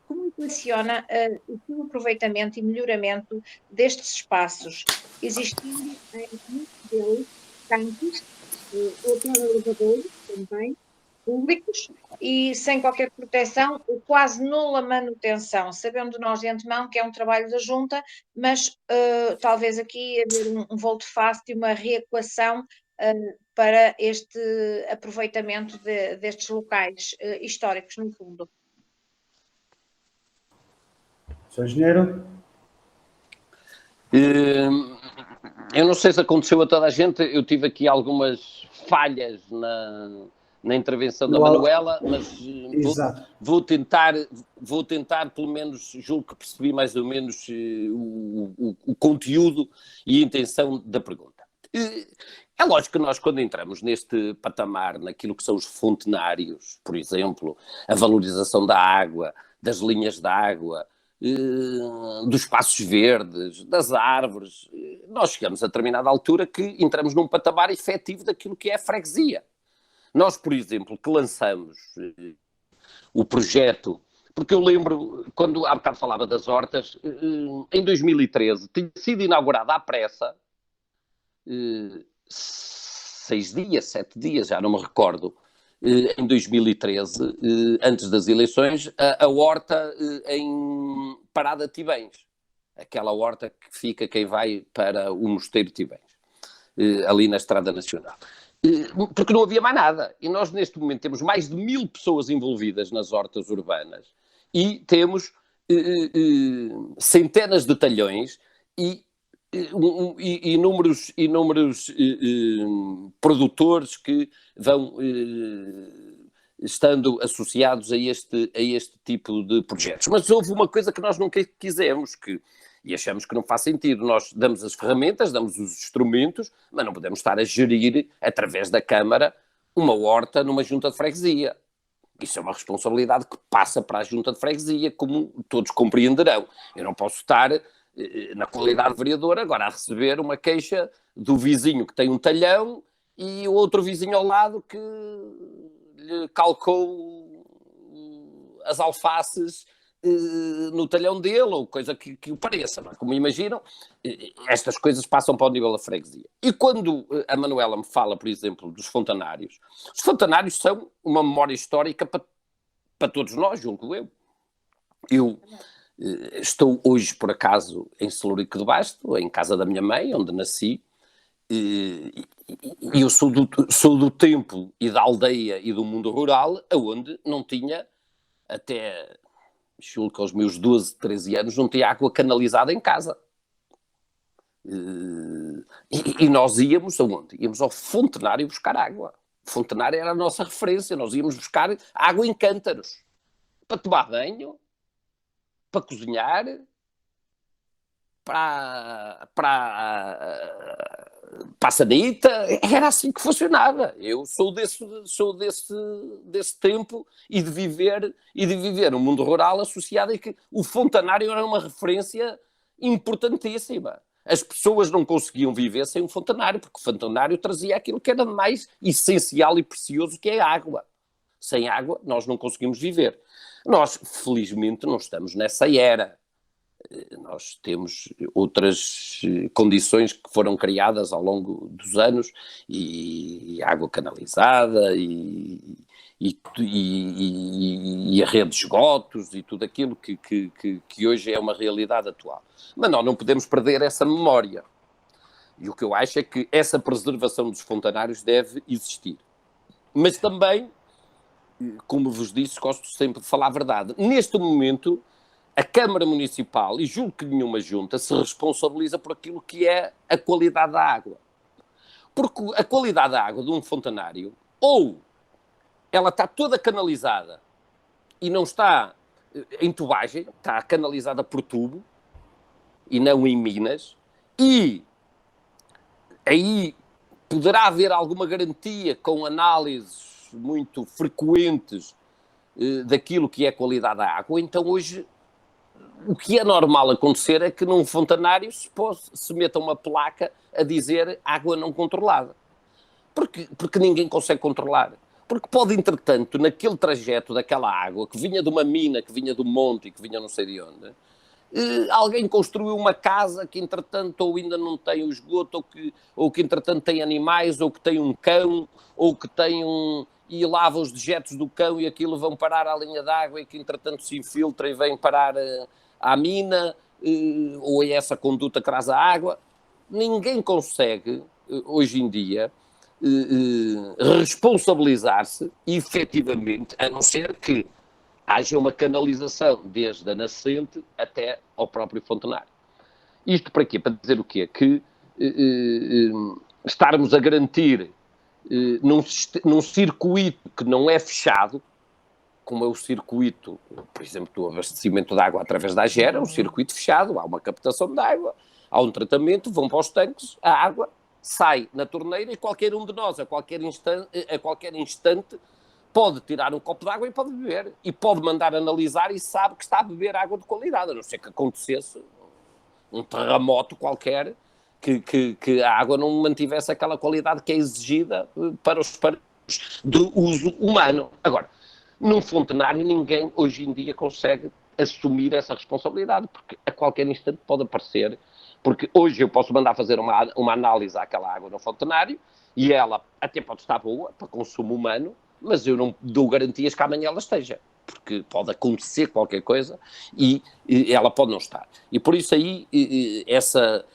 Como equaciona o seu aproveitamento e melhoramento destes espaços, existindo muitos deles tanques ou elevadores também, públicos e sem qualquer proteção ou quase nula manutenção, sabendo nós de antemão que é um trabalho da Junta, mas talvez aqui haver um volte-face e uma reequação para este aproveitamento destes locais históricos, no fundo. Sr. Engenheiro? Eu não sei se aconteceu a toda a gente, eu tive aqui algumas falhas na intervenção da Manuela, mas vou tentar, pelo menos, julgo que percebi mais ou menos o conteúdo e a intenção da pergunta. É lógico que nós, quando entramos neste patamar, naquilo que são os fontenários, por exemplo, a valorização da água, das linhas de água, dos espaços verdes, das árvores, nós chegamos a determinada altura que entramos num patamar efetivo daquilo que é a freguesia. Nós, por exemplo, que lançamos o projeto, porque eu lembro, quando há bocado falava das hortas, em 2013 tinha sido inaugurada à pressa, 6 dias, 7 dias, já não me recordo, em 2013, antes das eleições, a horta em Parada de Tibães. Aquela horta que fica quem vai para o Mosteiro de Tibães, ali na Estrada Nacional. Porque não havia mais nada. E nós, neste momento, temos mais de 1000 pessoas envolvidas nas hortas urbanas e temos centenas de talhões e inúmeros produtores que vão estando associados a este tipo de projetos. Mas houve uma coisa que nós nunca quisemos, e achamos que não faz sentido. Nós damos as ferramentas, damos os instrumentos, mas não podemos estar a gerir, através da Câmara, uma horta numa junta de freguesia. Isso é uma responsabilidade que passa para a junta de freguesia, como todos compreenderão. Eu não posso estar, na qualidade de vereador, agora a receber uma queixa do vizinho que tem um talhão e o outro vizinho ao lado que lhe calcou as alfaces no talhão dele, ou coisa que o pareça, não é? Como imaginam, estas coisas passam para o nível da freguesia. E quando a Manuela me fala, por exemplo, dos fontanários, os fontanários são uma memória histórica para todos nós, julgo eu. Eu estou hoje, por acaso, em Celurico de Basto, em casa da minha mãe, onde nasci, e eu sou do tempo e da aldeia e do mundo rural, onde não tinha, até julgo que aos meus 12, 13 anos, não tinha água canalizada em casa. E nós íamos aonde? Íamos ao fontenário buscar água. O fontenário era a nossa referência. Nós íamos buscar água em cântaros. Para tomar banho, para cozinhar, para a sanita. Era assim que funcionava. Eu sou desse tempo e de viver um mundo rural associado a que o fontanário era uma referência importantíssima. As pessoas não conseguiam viver sem um fontanário, porque o fontanário trazia aquilo que era mais essencial e precioso, que é a água. Sem água nós não conseguimos viver. Nós, felizmente, não estamos nessa era. Nós temos outras condições que foram criadas ao longo dos anos, e água canalizada, e a rede de esgotos, e tudo aquilo que hoje é uma realidade atual. Mas nós não podemos perder essa memória. E o que eu acho é que essa preservação dos fontanários deve existir. Mas também, como vos disse, gosto sempre de falar a verdade. Neste momento, a Câmara Municipal, e julgo que nenhuma junta, se responsabiliza por aquilo que é a qualidade da água. Porque a qualidade da água de um fontanário, ou ela está toda canalizada e não está em tubagem, está canalizada por tubo, e não em minas, e aí poderá haver alguma garantia com análises muito frequentes daquilo que é a qualidade da água. Então hoje o que é normal acontecer é que num fontanário se meta uma placa a dizer água não controlada. Porque ninguém consegue controlar. Porque pode, entretanto, naquele trajeto daquela água que vinha de uma mina, que vinha do monte e que vinha não sei de onde, alguém construiu uma casa que, entretanto, ou ainda não tem o esgoto, ou que entretanto tem animais, ou que tem um cão, ou que tem e lava os dejetos do cão e aquilo vão parar à linha d'água e que, entretanto, se infiltra e vem parar à mina, ou é essa conduta que traz a água. Ninguém consegue, hoje em dia, responsabilizar-se efetivamente, a não ser que haja uma canalização desde a nascente até ao próprio fontanário. Isto para quê? Para dizer o quê? Que estarmos a garantir num circuito que não é fechado, como é o circuito, por exemplo, do abastecimento de água através da Agera, é um circuito fechado, há uma captação de água, há um tratamento, vão para os tanques, a água sai na torneira e qualquer um de nós, a qualquer instante, pode tirar um copo de água e pode beber. E pode mandar analisar e sabe que está a beber água de qualidade, a não ser que acontecesse um terremoto qualquer, que a água não mantivesse aquela qualidade que é exigida para os do uso humano. Agora, num fontanário ninguém hoje em dia consegue assumir essa responsabilidade, porque a qualquer instante pode aparecer, porque hoje eu posso mandar fazer uma análise àquela água no fontanário e ela até pode estar boa para consumo humano, mas eu não dou garantias que amanhã ela esteja, porque pode acontecer qualquer coisa e ela pode não estar. E por isso aí,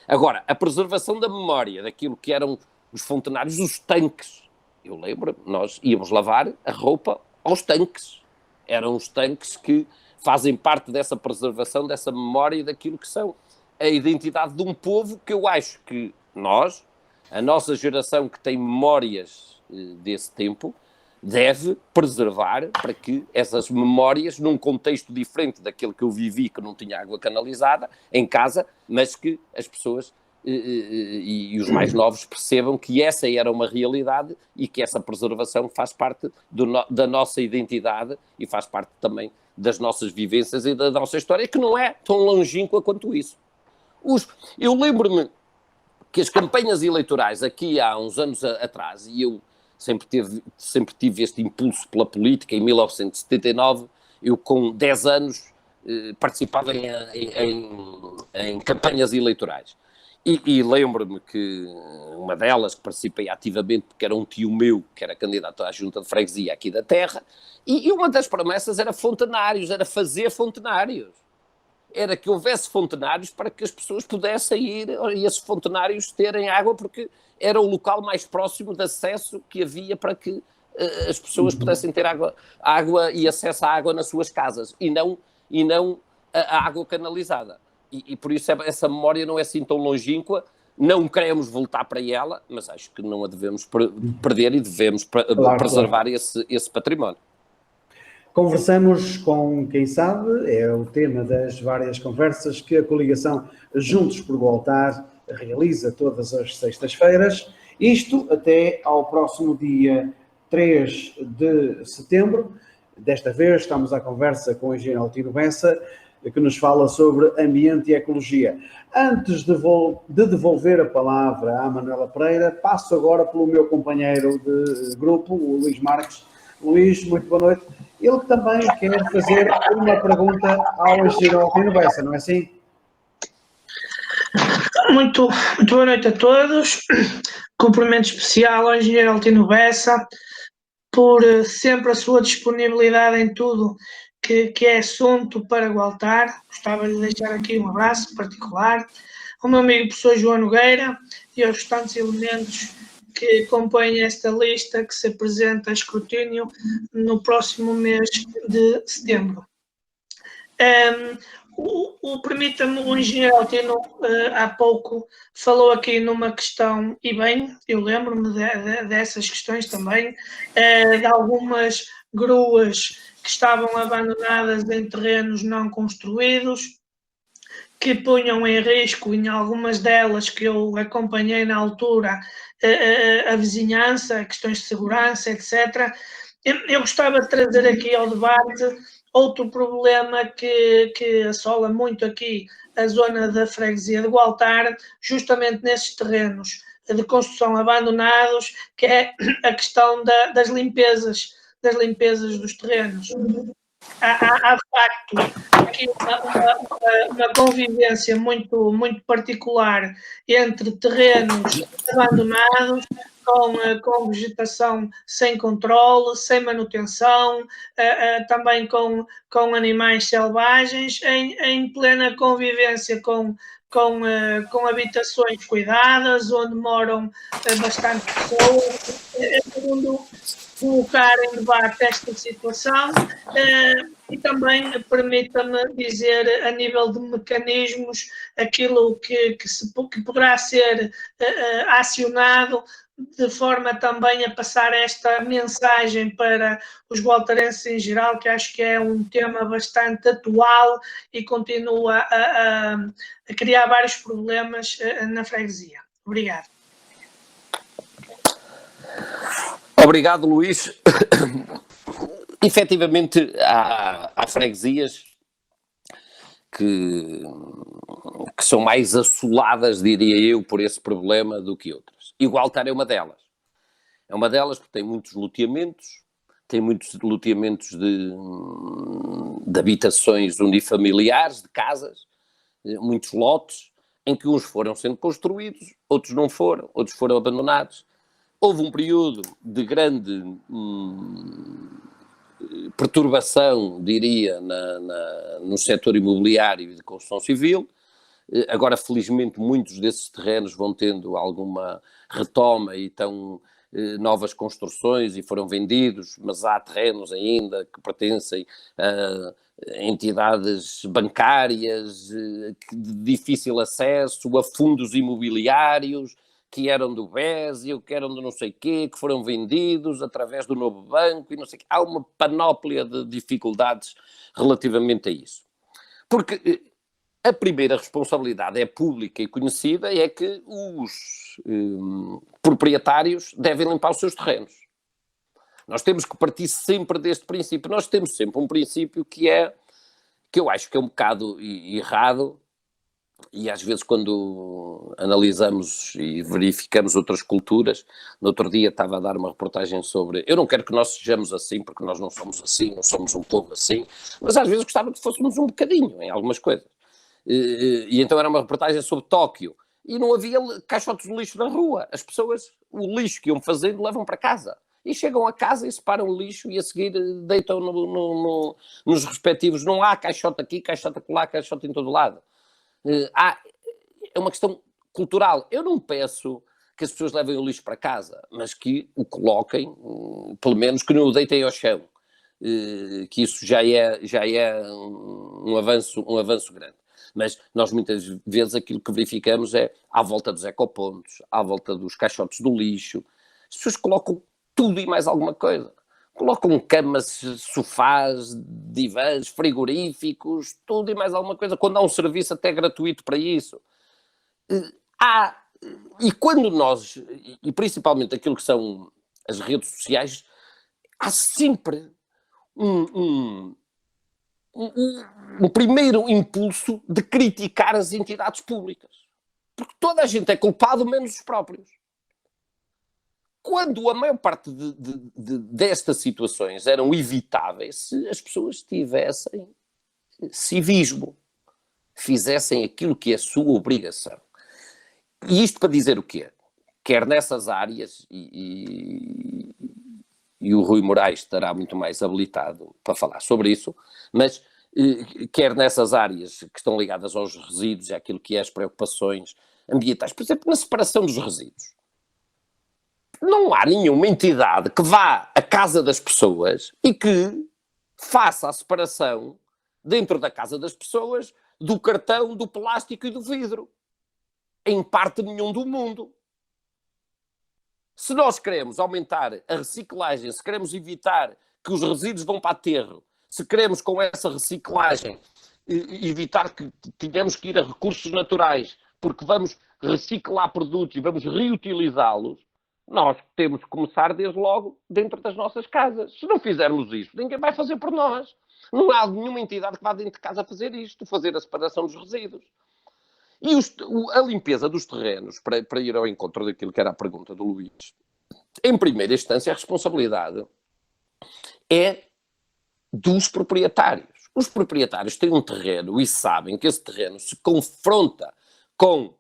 agora, a preservação da memória daquilo que eram os fontanários, os tanques. Eu lembro, nós íamos lavar a roupa aos tanques. Eram os tanques que fazem parte dessa preservação, dessa memória daquilo que são a identidade de um povo, que eu acho que nós, a nossa geração que tem memórias desse tempo, deve preservar para que essas memórias, num contexto diferente daquele que eu vivi, que não tinha água canalizada em casa, mas que as pessoas e os mais novos percebam que essa era uma realidade e que essa preservação faz parte da nossa identidade e faz parte também das nossas vivências e da nossa história, que não é tão longínqua quanto isso. Eu lembro-me que as campanhas eleitorais aqui há uns anos atrás, e eu sempre tive este impulso pela política. Em 1979, eu com 10 anos participava em campanhas eleitorais. E lembro-me que uma delas, que participei ativamente, porque era um tio meu, que era candidato à junta de freguesia aqui da terra, e uma das promessas era fontanários, era fazer fontanários. Era que houvesse fontanários para que as pessoas pudessem ir e esses fontanários terem água, porque era o local mais próximo de acesso que havia para que as pessoas pudessem ter água e acesso à água nas suas casas, e não a água canalizada. E por isso essa memória não é assim tão longínqua, Não queremos voltar para ela, mas acho que não a devemos perder e devemos preservar claro. esse património. Conversamos com quem sabe, é o tema das várias conversas que a coligação Juntos por Igualdade realiza todas as sextas-feiras, isto até ao próximo dia 3 de setembro. Desta vez estamos à conversa com o engenheiro Altino Bessa, que nos fala sobre ambiente e ecologia. Antes de devolver a palavra à Manuela Pereira, passo agora pelo meu companheiro de grupo, o Luís Marques. Luís, muito boa noite. Ele também quer fazer uma pergunta ao engenheiro Altino Bessa, não é assim? Muito boa noite a todos. Cumprimento especial ao engenheiro Altino Bessa por sempre a sua disponibilidade em tudo que é assunto para Gualtar. Gostava de deixar aqui um abraço particular ao meu amigo professor João Nogueira e aos restantes elementos que compõem esta lista que se apresenta a escrutínio no próximo mês de setembro. Permita-me, o engenheiro Altino há pouco falou aqui numa questão, e bem, eu lembro-me dessas questões também, de algumas gruas que estavam abandonadas em terrenos não construídos, que punham em risco, em algumas delas que eu acompanhei na altura, a vizinhança, questões de segurança, etc. Eu gostava de trazer aqui ao debate outro problema que assola muito aqui a zona da freguesia de Gualtar, justamente nesses terrenos de construção abandonados, que é a questão das limpezas dos terrenos. Há de facto aqui uma convivência muito particular entre terrenos abandonados, com vegetação sem controle, sem manutenção, também com animais selvagens, em plena convivência com habitações cuidadas, onde moram bastante pessoas. Segundo colocar em debate esta situação e também permita-me dizer, a nível de mecanismos, aquilo que poderá ser acionado de forma também a passar esta mensagem para os gualtarenses em geral, que acho que é um tema bastante atual e continua a criar vários problemas na freguesia. Obrigado. Obrigado, Luís. Efetivamente, há freguesias que são mais assoladas, diria eu, por esse problema do que outras. E Gualtar é uma delas. É uma delas porque tem muitos loteamentos de habitações unifamiliares, de casas, muitos lotes, em que uns foram sendo construídos, outros não foram, outros foram abandonados. Houve um período de grande perturbação, diria, no setor imobiliário e de construção civil. Agora, felizmente, muitos desses terrenos vão tendo alguma retoma e estão novas construções e foram vendidos, mas há terrenos ainda que pertencem a entidades bancárias de difícil acesso, a fundos imobiliários, que eram do BES, que eram do não sei quê, que foram vendidos através do novo banco e não sei o quê. Há uma panóplia de dificuldades relativamente a isso. Porque a primeira responsabilidade é pública e conhecida, é que os proprietários devem limpar os seus terrenos. Nós temos que partir sempre deste princípio. Nós temos sempre um princípio que eu acho que é um bocado errado, e às vezes quando analisamos e verificamos outras culturas, no outro dia estava a dar uma reportagem sobre, eu não quero que nós sejamos assim, porque nós não somos assim, não somos um povo assim, mas às vezes gostava que fôssemos um bocadinho em algumas coisas. E então era uma reportagem sobre Tóquio, e não havia caixotes de lixo na rua. As pessoas, o lixo que iam fazendo, levam para casa. E chegam a casa e separam o lixo e a seguir deitam nos respectivos. Não há caixote aqui, caixote acolá, caixote em todo lado. É uma questão cultural. Eu não peço que as pessoas levem o lixo para casa, mas que o coloquem, pelo menos que não o deitem ao chão. Que isso já é um avanço grande. Mas nós muitas vezes aquilo que verificamos é à volta dos ecopontos, à volta dos caixotes do lixo, as pessoas colocam tudo e mais alguma coisa. Colocam camas, sofás, divãs, frigoríficos, tudo e mais alguma coisa, quando há um serviço até gratuito para isso. E quando nós, e principalmente aquilo que são as redes sociais, há sempre um primeiro impulso de criticar as entidades públicas. Porque toda a gente é culpado, menos os próprios. Quando a maior parte destas situações eram evitáveis se as pessoas tivessem civismo, fizessem aquilo que é a sua obrigação. E isto para dizer o quê? Quer nessas áreas, e o Rui Moraes estará muito mais habilitado para falar sobre isso, mas quer nessas áreas que estão ligadas aos resíduos, àquilo que é as preocupações ambientais, por exemplo, na separação dos resíduos. Não há nenhuma entidade que vá à casa das pessoas e que faça a separação dentro da casa das pessoas do cartão, do plástico e do vidro. Em parte nenhum do mundo. Se nós queremos aumentar a reciclagem, se queremos evitar que os resíduos vão para aterro, se queremos com essa reciclagem evitar que tenhamos que ir a recursos naturais, porque vamos reciclar produtos e vamos reutilizá-los, nós temos que começar desde logo dentro das nossas casas. Se não fizermos isto, ninguém vai fazer por nós. Não há nenhuma entidade que vá dentro de casa fazer isto, fazer a separação dos resíduos. E a limpeza dos terrenos, para ir ao encontro daquilo que era a pergunta do Luís, em primeira instância a responsabilidade é dos proprietários. Os proprietários têm um terreno e sabem que esse terreno se confronta com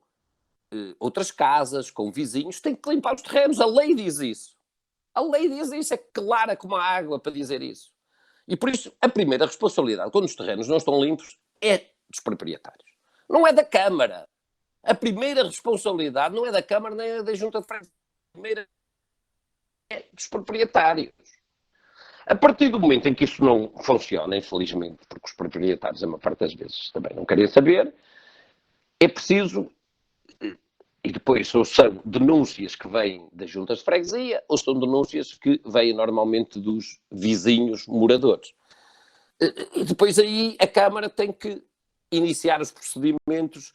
outras casas, com vizinhos, tem que limpar os terrenos. A lei diz isso. A lei diz isso, é clara como a água para dizer isso. E por isso, a primeira responsabilidade, quando os terrenos não estão limpos, é dos proprietários. Não é da Câmara. A primeira responsabilidade não é da Câmara nem é da Junta de Freguesia. A primeira é dos proprietários. A partir do momento em que isso não funciona, infelizmente, porque os proprietários, a maior parte das vezes, também não querem saber, é preciso... E depois ou são denúncias que vêm das juntas de freguesia ou são denúncias que vêm normalmente dos vizinhos moradores. E depois aí a Câmara tem que iniciar os procedimentos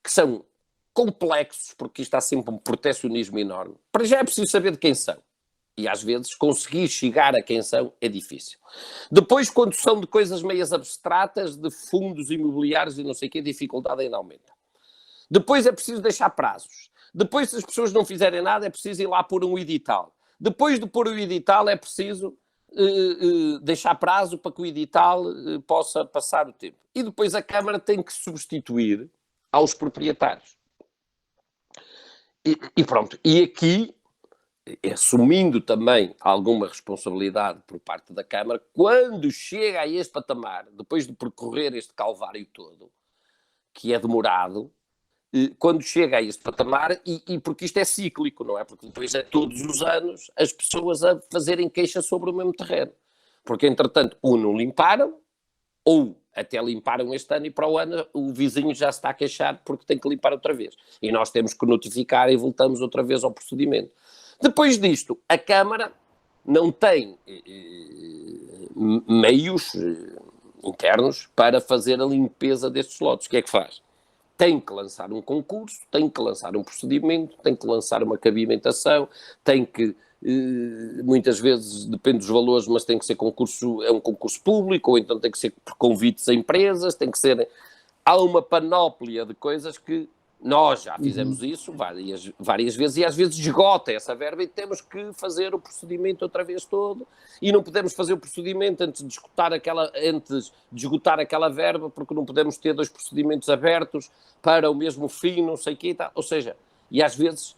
que são complexos, porque isto há sempre um protecionismo enorme. Para já é preciso saber de quem são. E às vezes conseguir chegar a quem são é difícil. Depois, quando são de coisas meias abstratas, de fundos imobiliários e não sei o que, a dificuldade ainda aumenta. Depois é preciso deixar prazos. Depois, se as pessoas não fizerem nada, é preciso ir lá pôr um edital. Depois de pôr o edital, é preciso deixar prazo para que o edital possa passar o tempo. E depois a Câmara tem que substituir aos proprietários. E pronto. E aqui, assumindo também alguma responsabilidade por parte da Câmara, quando chega a este patamar, depois de percorrer este calvário todo, que é demorado, quando chega a este patamar, e porque isto é cíclico, não é? Porque depois é todos os anos as pessoas a fazerem queixa sobre o mesmo terreno. Porque, entretanto, ou não limparam, ou até limparam este ano e para o ano o vizinho já se está a queixar porque tem que limpar outra vez. E nós temos que notificar e voltamos outra vez ao procedimento. Depois disto, a Câmara não tem meios internos para fazer a limpeza destes lotes. O que é que faz? Tem que lançar um concurso, tem que lançar um procedimento, tem que lançar uma cabimentação, tem que, muitas vezes, depende dos valores, mas tem que ser concurso, é um concurso público, ou então tem que ser por convites a empresas, tem que ser... Há uma panóplia de coisas que nós já fizemos isso várias vezes e às vezes esgota essa verba e temos que fazer o procedimento outra vez todo e não podemos fazer o procedimento antes de esgotar aquela verba porque não podemos ter 2 procedimentos abertos para o mesmo fim, não sei o quê e tal. Ou seja, e às vezes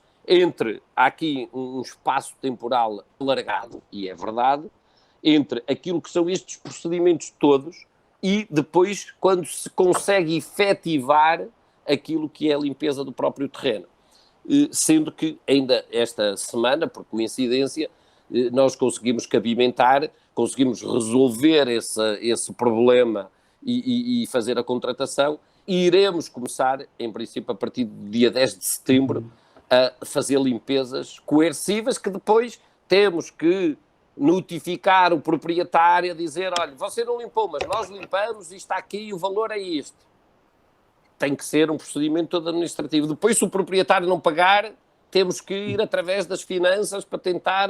há aqui um espaço temporal alargado, e é verdade, entre aquilo que são estes procedimentos todos e depois quando se consegue efetivar aquilo que é a limpeza do próprio terreno. Sendo que ainda esta semana, por coincidência, nós conseguimos cabimentar, conseguimos resolver esse problema e fazer a contratação, iremos começar, em princípio, a partir do dia 10 de setembro, a fazer limpezas coercivas que depois temos que notificar o proprietário, a dizer, olha, você não limpou, mas nós limpamos e está aqui, o valor é este. Tem que ser um procedimento todo administrativo. Depois, se o proprietário não pagar, temos que ir através das finanças para tentar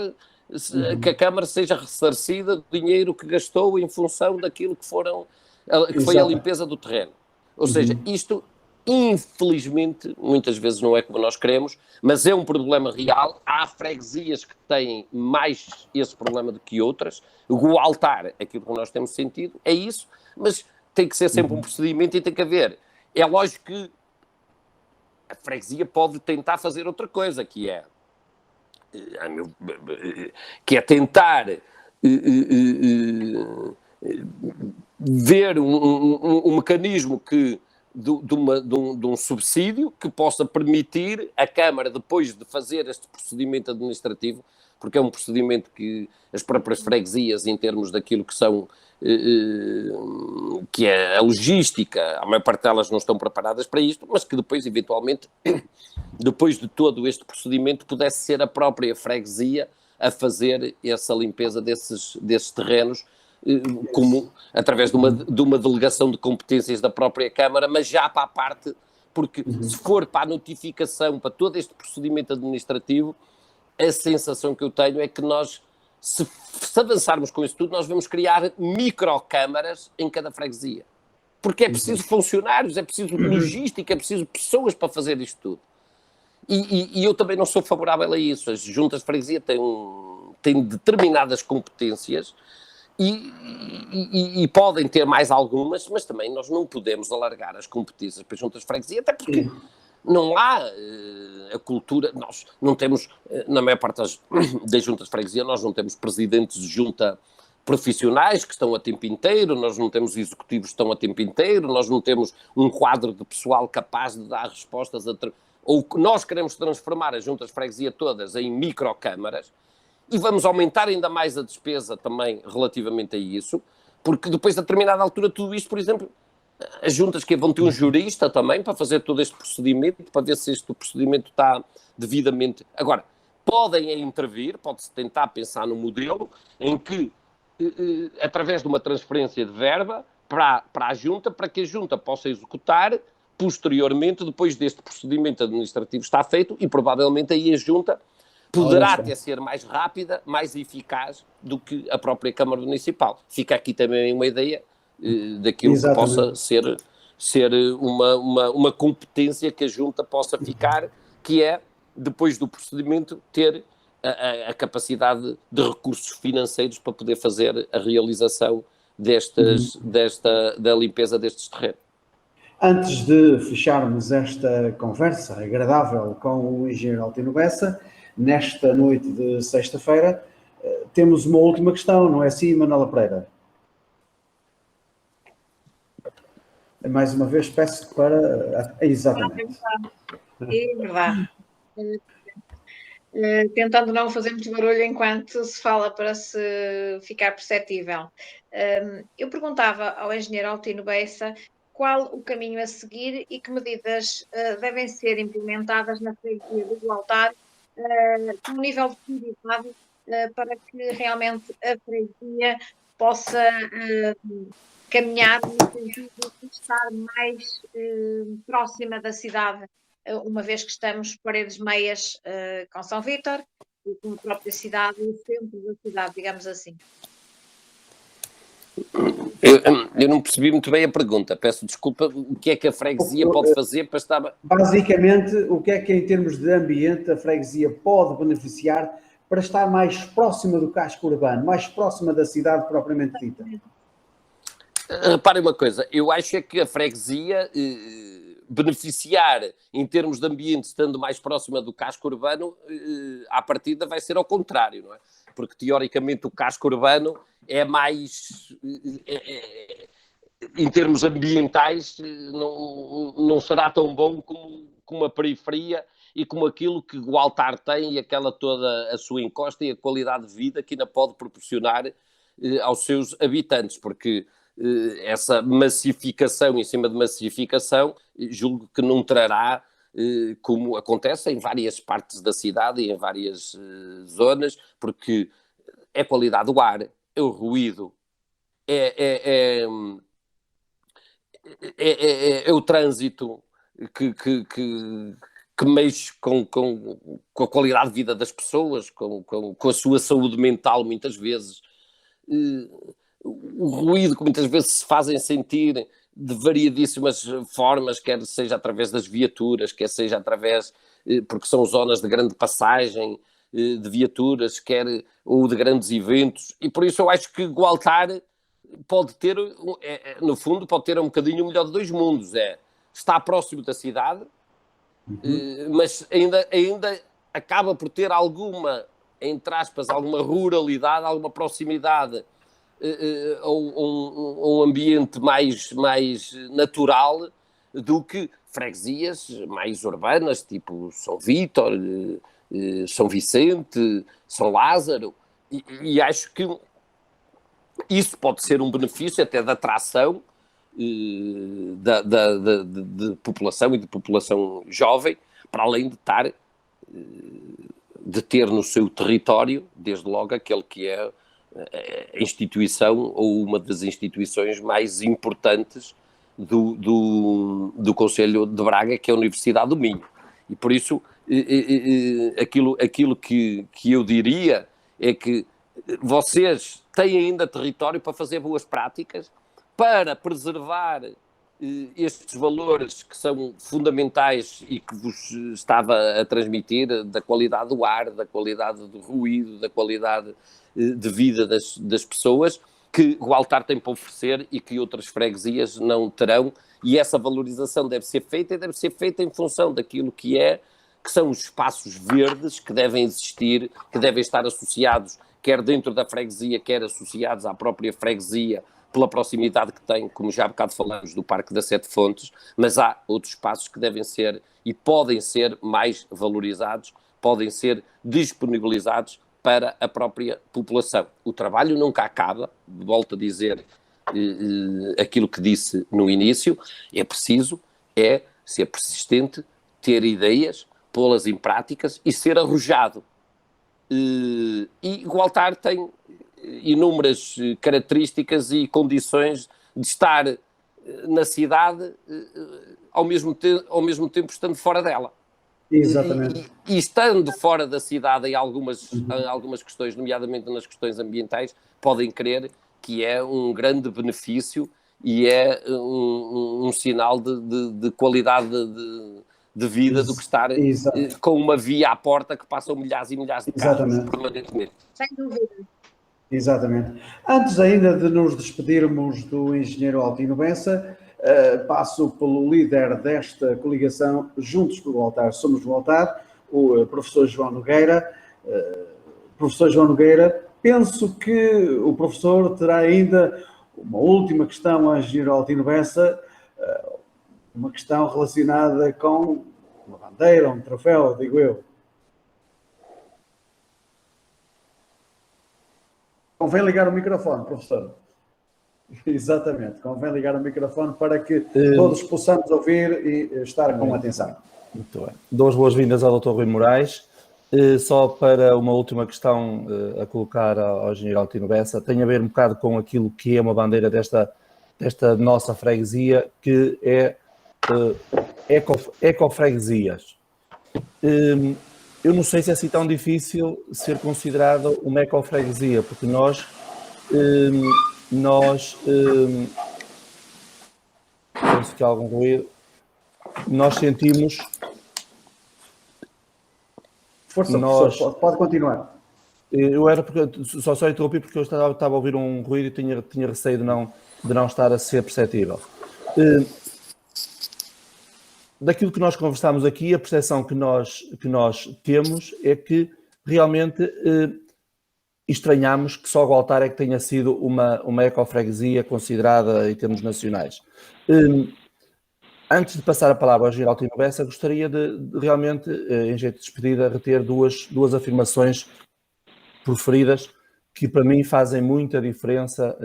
que a Câmara seja ressarcida do dinheiro que gastou em função daquilo que foi a limpeza do terreno. Ou seja, isto, infelizmente, muitas vezes não é como nós queremos, mas é um problema real. Há freguesias que têm mais esse problema do que outras. O altar, aquilo que nós temos sentido, é isso, mas tem que ser sempre um procedimento e tem que haver. É lógico que a freguesia pode tentar fazer outra coisa, que é tentar ver um mecanismo de um subsídio que possa permitir a Câmara, depois de fazer este procedimento administrativo, porque é um procedimento que as próprias freguesias, em termos daquilo que são, que é a logística, a maior parte delas não estão preparadas para isto, mas que depois, eventualmente, depois de todo este procedimento, pudesse ser a própria freguesia a fazer essa limpeza desses terrenos, como, através de uma delegação de competências da própria Câmara, mas já para a parte, porque se for para a notificação, para todo este procedimento administrativo, a sensação que eu tenho é que nós, se avançarmos com isso tudo, nós vamos criar microcâmaras em cada freguesia. Porque é preciso funcionários, é preciso logística, é preciso pessoas para fazer isto tudo. E eu também não sou favorável a isso. As juntas de freguesia têm determinadas competências e podem ter mais algumas, mas também nós não podemos alargar as competências para as juntas de freguesia, até porque não há a cultura, nós não temos, na maior parte das juntas de freguesia, nós não temos presidentes de junta profissionais que estão a tempo inteiro, nós não temos executivos que estão a tempo inteiro, nós não temos um quadro de pessoal capaz de dar respostas ou nós queremos transformar as juntas de freguesia todas em microcâmaras e vamos aumentar ainda mais a despesa também relativamente a isso, porque depois, a determinada altura, tudo isto, por exemplo, as juntas que vão ter um jurista também para fazer todo este procedimento, para ver se este procedimento está devidamente... Agora, podem intervir, pode-se tentar pensar num modelo em que, através de uma transferência de verba para a junta, para que a junta possa executar posteriormente, depois deste procedimento administrativo estar feito, e provavelmente aí a junta poderá até ser mais rápida, mais eficaz do que a própria Câmara Municipal. Fica aqui também uma ideia daquilo que possa ser uma competência que a junta possa ficar, que é, depois do procedimento, ter a capacidade de recursos financeiros para poder fazer a realização da limpeza destes terrenos. Antes de fecharmos esta conversa agradável com o engenheiro Altino Bessa, nesta noite de sexta-feira, temos uma última questão, não é assim, Manuela Pereira? Mais uma vez peço para... Exatamente. É verdade. Tentando não fazer muito barulho enquanto se fala para se ficar perceptível. Eu perguntava ao engenheiro Altino Bessa qual o caminho a seguir e que medidas devem ser implementadas na freguesia do Altar com nível de prioridade para que realmente a freguesia possa caminhar no sentido de estar mais próxima da cidade, uma vez que estamos paredes meias com São Vítor e com a própria cidade e o centro da cidade, digamos assim. Eu não percebi muito bem a pergunta, peço desculpa. O que é que a freguesia pode fazer para estar... Basicamente, o que é que, em termos de ambiente, a freguesia pode beneficiar para estar mais próxima do casco urbano, mais próxima da cidade propriamente dita? Reparem uma coisa, eu acho é que a freguesia beneficiar em termos de ambiente estando mais próxima do casco urbano, à partida vai ser ao contrário, não é? Porque teoricamente o casco urbano é mais, em termos ambientais, não será tão bom como a periferia e como aquilo que o Altar tem e aquela toda a sua encosta e a qualidade de vida que ainda pode proporcionar aos seus habitantes, porque essa massificação em cima de massificação, julgo que não trará, como acontece em várias partes da cidade e em várias zonas, porque é a qualidade do ar, é o ruído, é o trânsito que mexe com a qualidade de vida das pessoas, com a sua saúde mental, muitas vezes. O ruído que muitas vezes se fazem sentir de variadíssimas formas, quer seja através das viaturas, quer seja através, porque são zonas de grande passagem de viaturas, ou de grandes eventos, e por isso eu acho que o altar pode ter, no fundo, pode ter um bocadinho o melhor de dois mundos, está próximo da cidade, mas ainda acaba por ter alguma, entre aspas, alguma ruralidade, alguma proximidade a um ambiente mais natural do que freguesias mais urbanas, tipo São Vítor, São Vicente, São Lázaro, e acho que isso pode ser um benefício até da atração de população e de população jovem, para além de ter no seu território, desde logo, aquele que é a instituição ou uma das instituições mais importantes do Concelho de Braga, que é a Universidade do Minho. E por isso, aquilo que eu diria é que vocês têm ainda território para fazer boas práticas, para preservar estes valores que são fundamentais e que vos estava a transmitir, da qualidade do ar, da qualidade do ruído, da qualidade de vida das pessoas, que o altar tem para oferecer e que outras freguesias não terão, e essa valorização deve ser feita, e deve ser feita em função daquilo que são os espaços verdes que devem existir, que devem estar associados, quer dentro da freguesia, quer associados à própria freguesia, pela proximidade que tem, como já há bocado falamos, do Parque das Sete Fontes, mas há outros espaços que devem ser e podem ser mais valorizados, podem ser disponibilizados para a própria população. O trabalho nunca acaba, volto a dizer aquilo que disse no início, é preciso ser persistente, ter ideias, pô-las em práticas e ser arrojado. E o altar tem inúmeras características e condições de estar na cidade ao mesmo tempo estando fora dela. Exatamente. E estando fora da cidade em algumas questões, nomeadamente nas questões ambientais, podem crer que é um grande benefício e é um sinal de qualidade de vida do que estar com uma via à porta que passam milhares e milhares de carros permanentemente. Sem dúvida. Exatamente. Antes ainda de nos despedirmos do engenheiro Altino Bessa, passo pelo líder desta coligação Juntos pelo Altar, Somos o Altar, o professor João Nogueira. Professor João Nogueira, penso que o professor terá ainda uma última questão ao engenheiro Altino Bessa, uma questão relacionada com uma bandeira, um troféu, digo eu. Convém ligar o microfone, professor. Exatamente, convém ligar o microfone para que todos possamos ouvir e estar com atenção. Muito bem. Dou as boas-vindas ao Dr. Rui Moraes. Só para uma última questão a colocar ao engenheiro Altino Bessa, tem a ver um bocado com aquilo que é uma bandeira desta nossa freguesia, que é ecofreguesias. Eu não sei se é assim tão difícil ser considerado uma ecofreguesia, porque nós penso que há algum ruído, nós sentimos... Força, professor, pode continuar. Eu era porque só interrompi porque eu estava a ouvir um ruído e tinha receio de não estar a ser perceptível. Daquilo que nós conversámos aqui, a percepção que nós temos é que realmente estranhamos que só o altar é que tenha sido uma ecofreguesia considerada em termos nacionais. Antes de passar a palavra ao engenheiro Altino Bessa, gostaria de realmente, em jeito de despedida, reter duas afirmações proferidas que para mim fazem muita diferença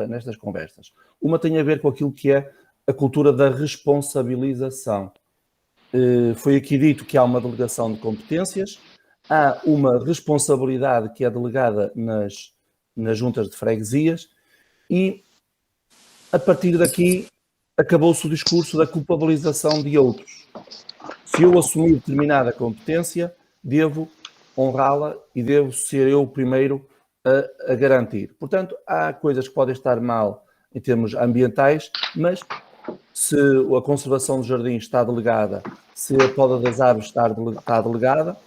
nestas conversas. Uma tem a ver com aquilo que é a cultura da responsabilização. Foi aqui dito que há uma delegação de competências, há uma responsabilidade que é delegada nas juntas de freguesias e, a partir daqui, acabou-se o discurso da culpabilização de outros. Se eu assumir determinada competência, devo honrá-la e devo ser eu o primeiro a garantir. Portanto, há coisas que podem estar mal em termos ambientais, mas se a conservação do jardim está delegada, se a poda das árvores está delegada,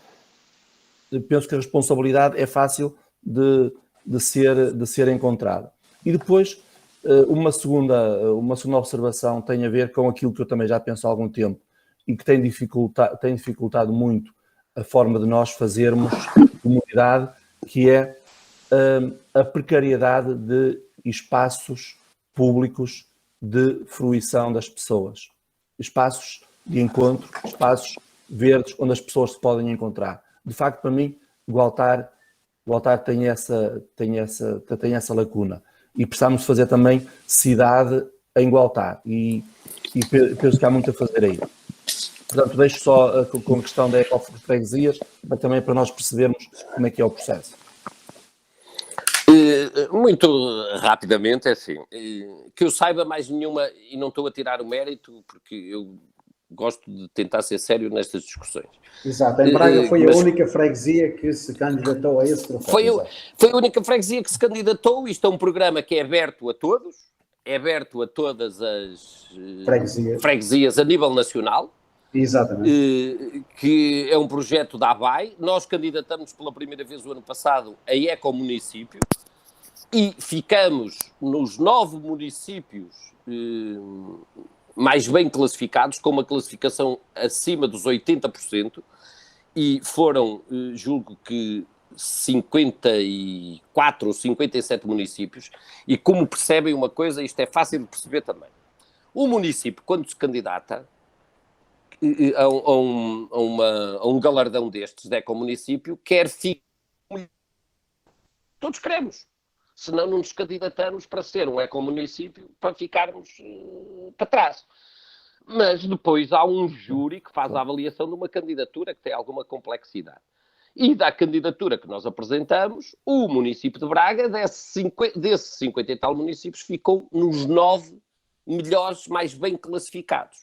penso que a responsabilidade é fácil de ser encontrada. E depois, uma segunda observação tem a ver com aquilo que eu também já penso há algum tempo e que tem dificultado muito a forma de nós fazermos comunidade, que é a precariedade de espaços públicos de fruição das pessoas. Espaços de encontro, espaços verdes onde as pessoas se podem encontrar. De facto, para mim, o altar tem essa lacuna. E precisamos fazer também cidade em Gualtar. E penso que há muito a fazer aí. Portanto, deixo só com a questão da ecofreguesias, também para nós percebermos como é que é o processo. Muito rapidamente, é assim, que eu saiba mais nenhuma, e não estou a tirar o mérito, porque eu gosto de tentar ser sério nestas discussões. Exato, em Braga foi a única freguesia que se candidatou a esse troféu. Foi a única freguesia que se candidatou. Isto é um programa que é aberto a todos, é aberto a todas as freguesias a nível nacional. Exatamente. Que é um projeto da ABAI. Nós candidatamos pela primeira vez o ano passado a ecomunicípio e ficamos nos 9 municípios mais bem classificados, com uma classificação acima dos 80%, e foram, julgo que 54 ou 57 municípios, e como percebem uma coisa, isto é fácil de perceber também. O município, quando se candidata a um galardão destes de ecomunicípio, quer ficar... Todos queremos. Senão não nos candidatamos para ser um ecomunicípio, para ficarmos para trás. Mas depois há um júri que faz a avaliação de uma candidatura que tem alguma complexidade. E da candidatura que nós apresentamos, o município de Braga, desses 50 e tal municípios, ficou nos 9 melhores, mais bem classificados.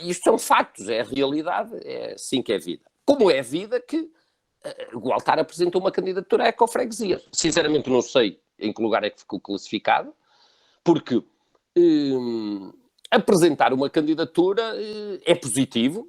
Isto são factos, é a realidade, é assim que é vida. Como é a vida que o Altar apresentou uma candidatura a ecofreguesias. Sinceramente não sei em que lugar é que ficou classificado, porque apresentar uma candidatura é positivo,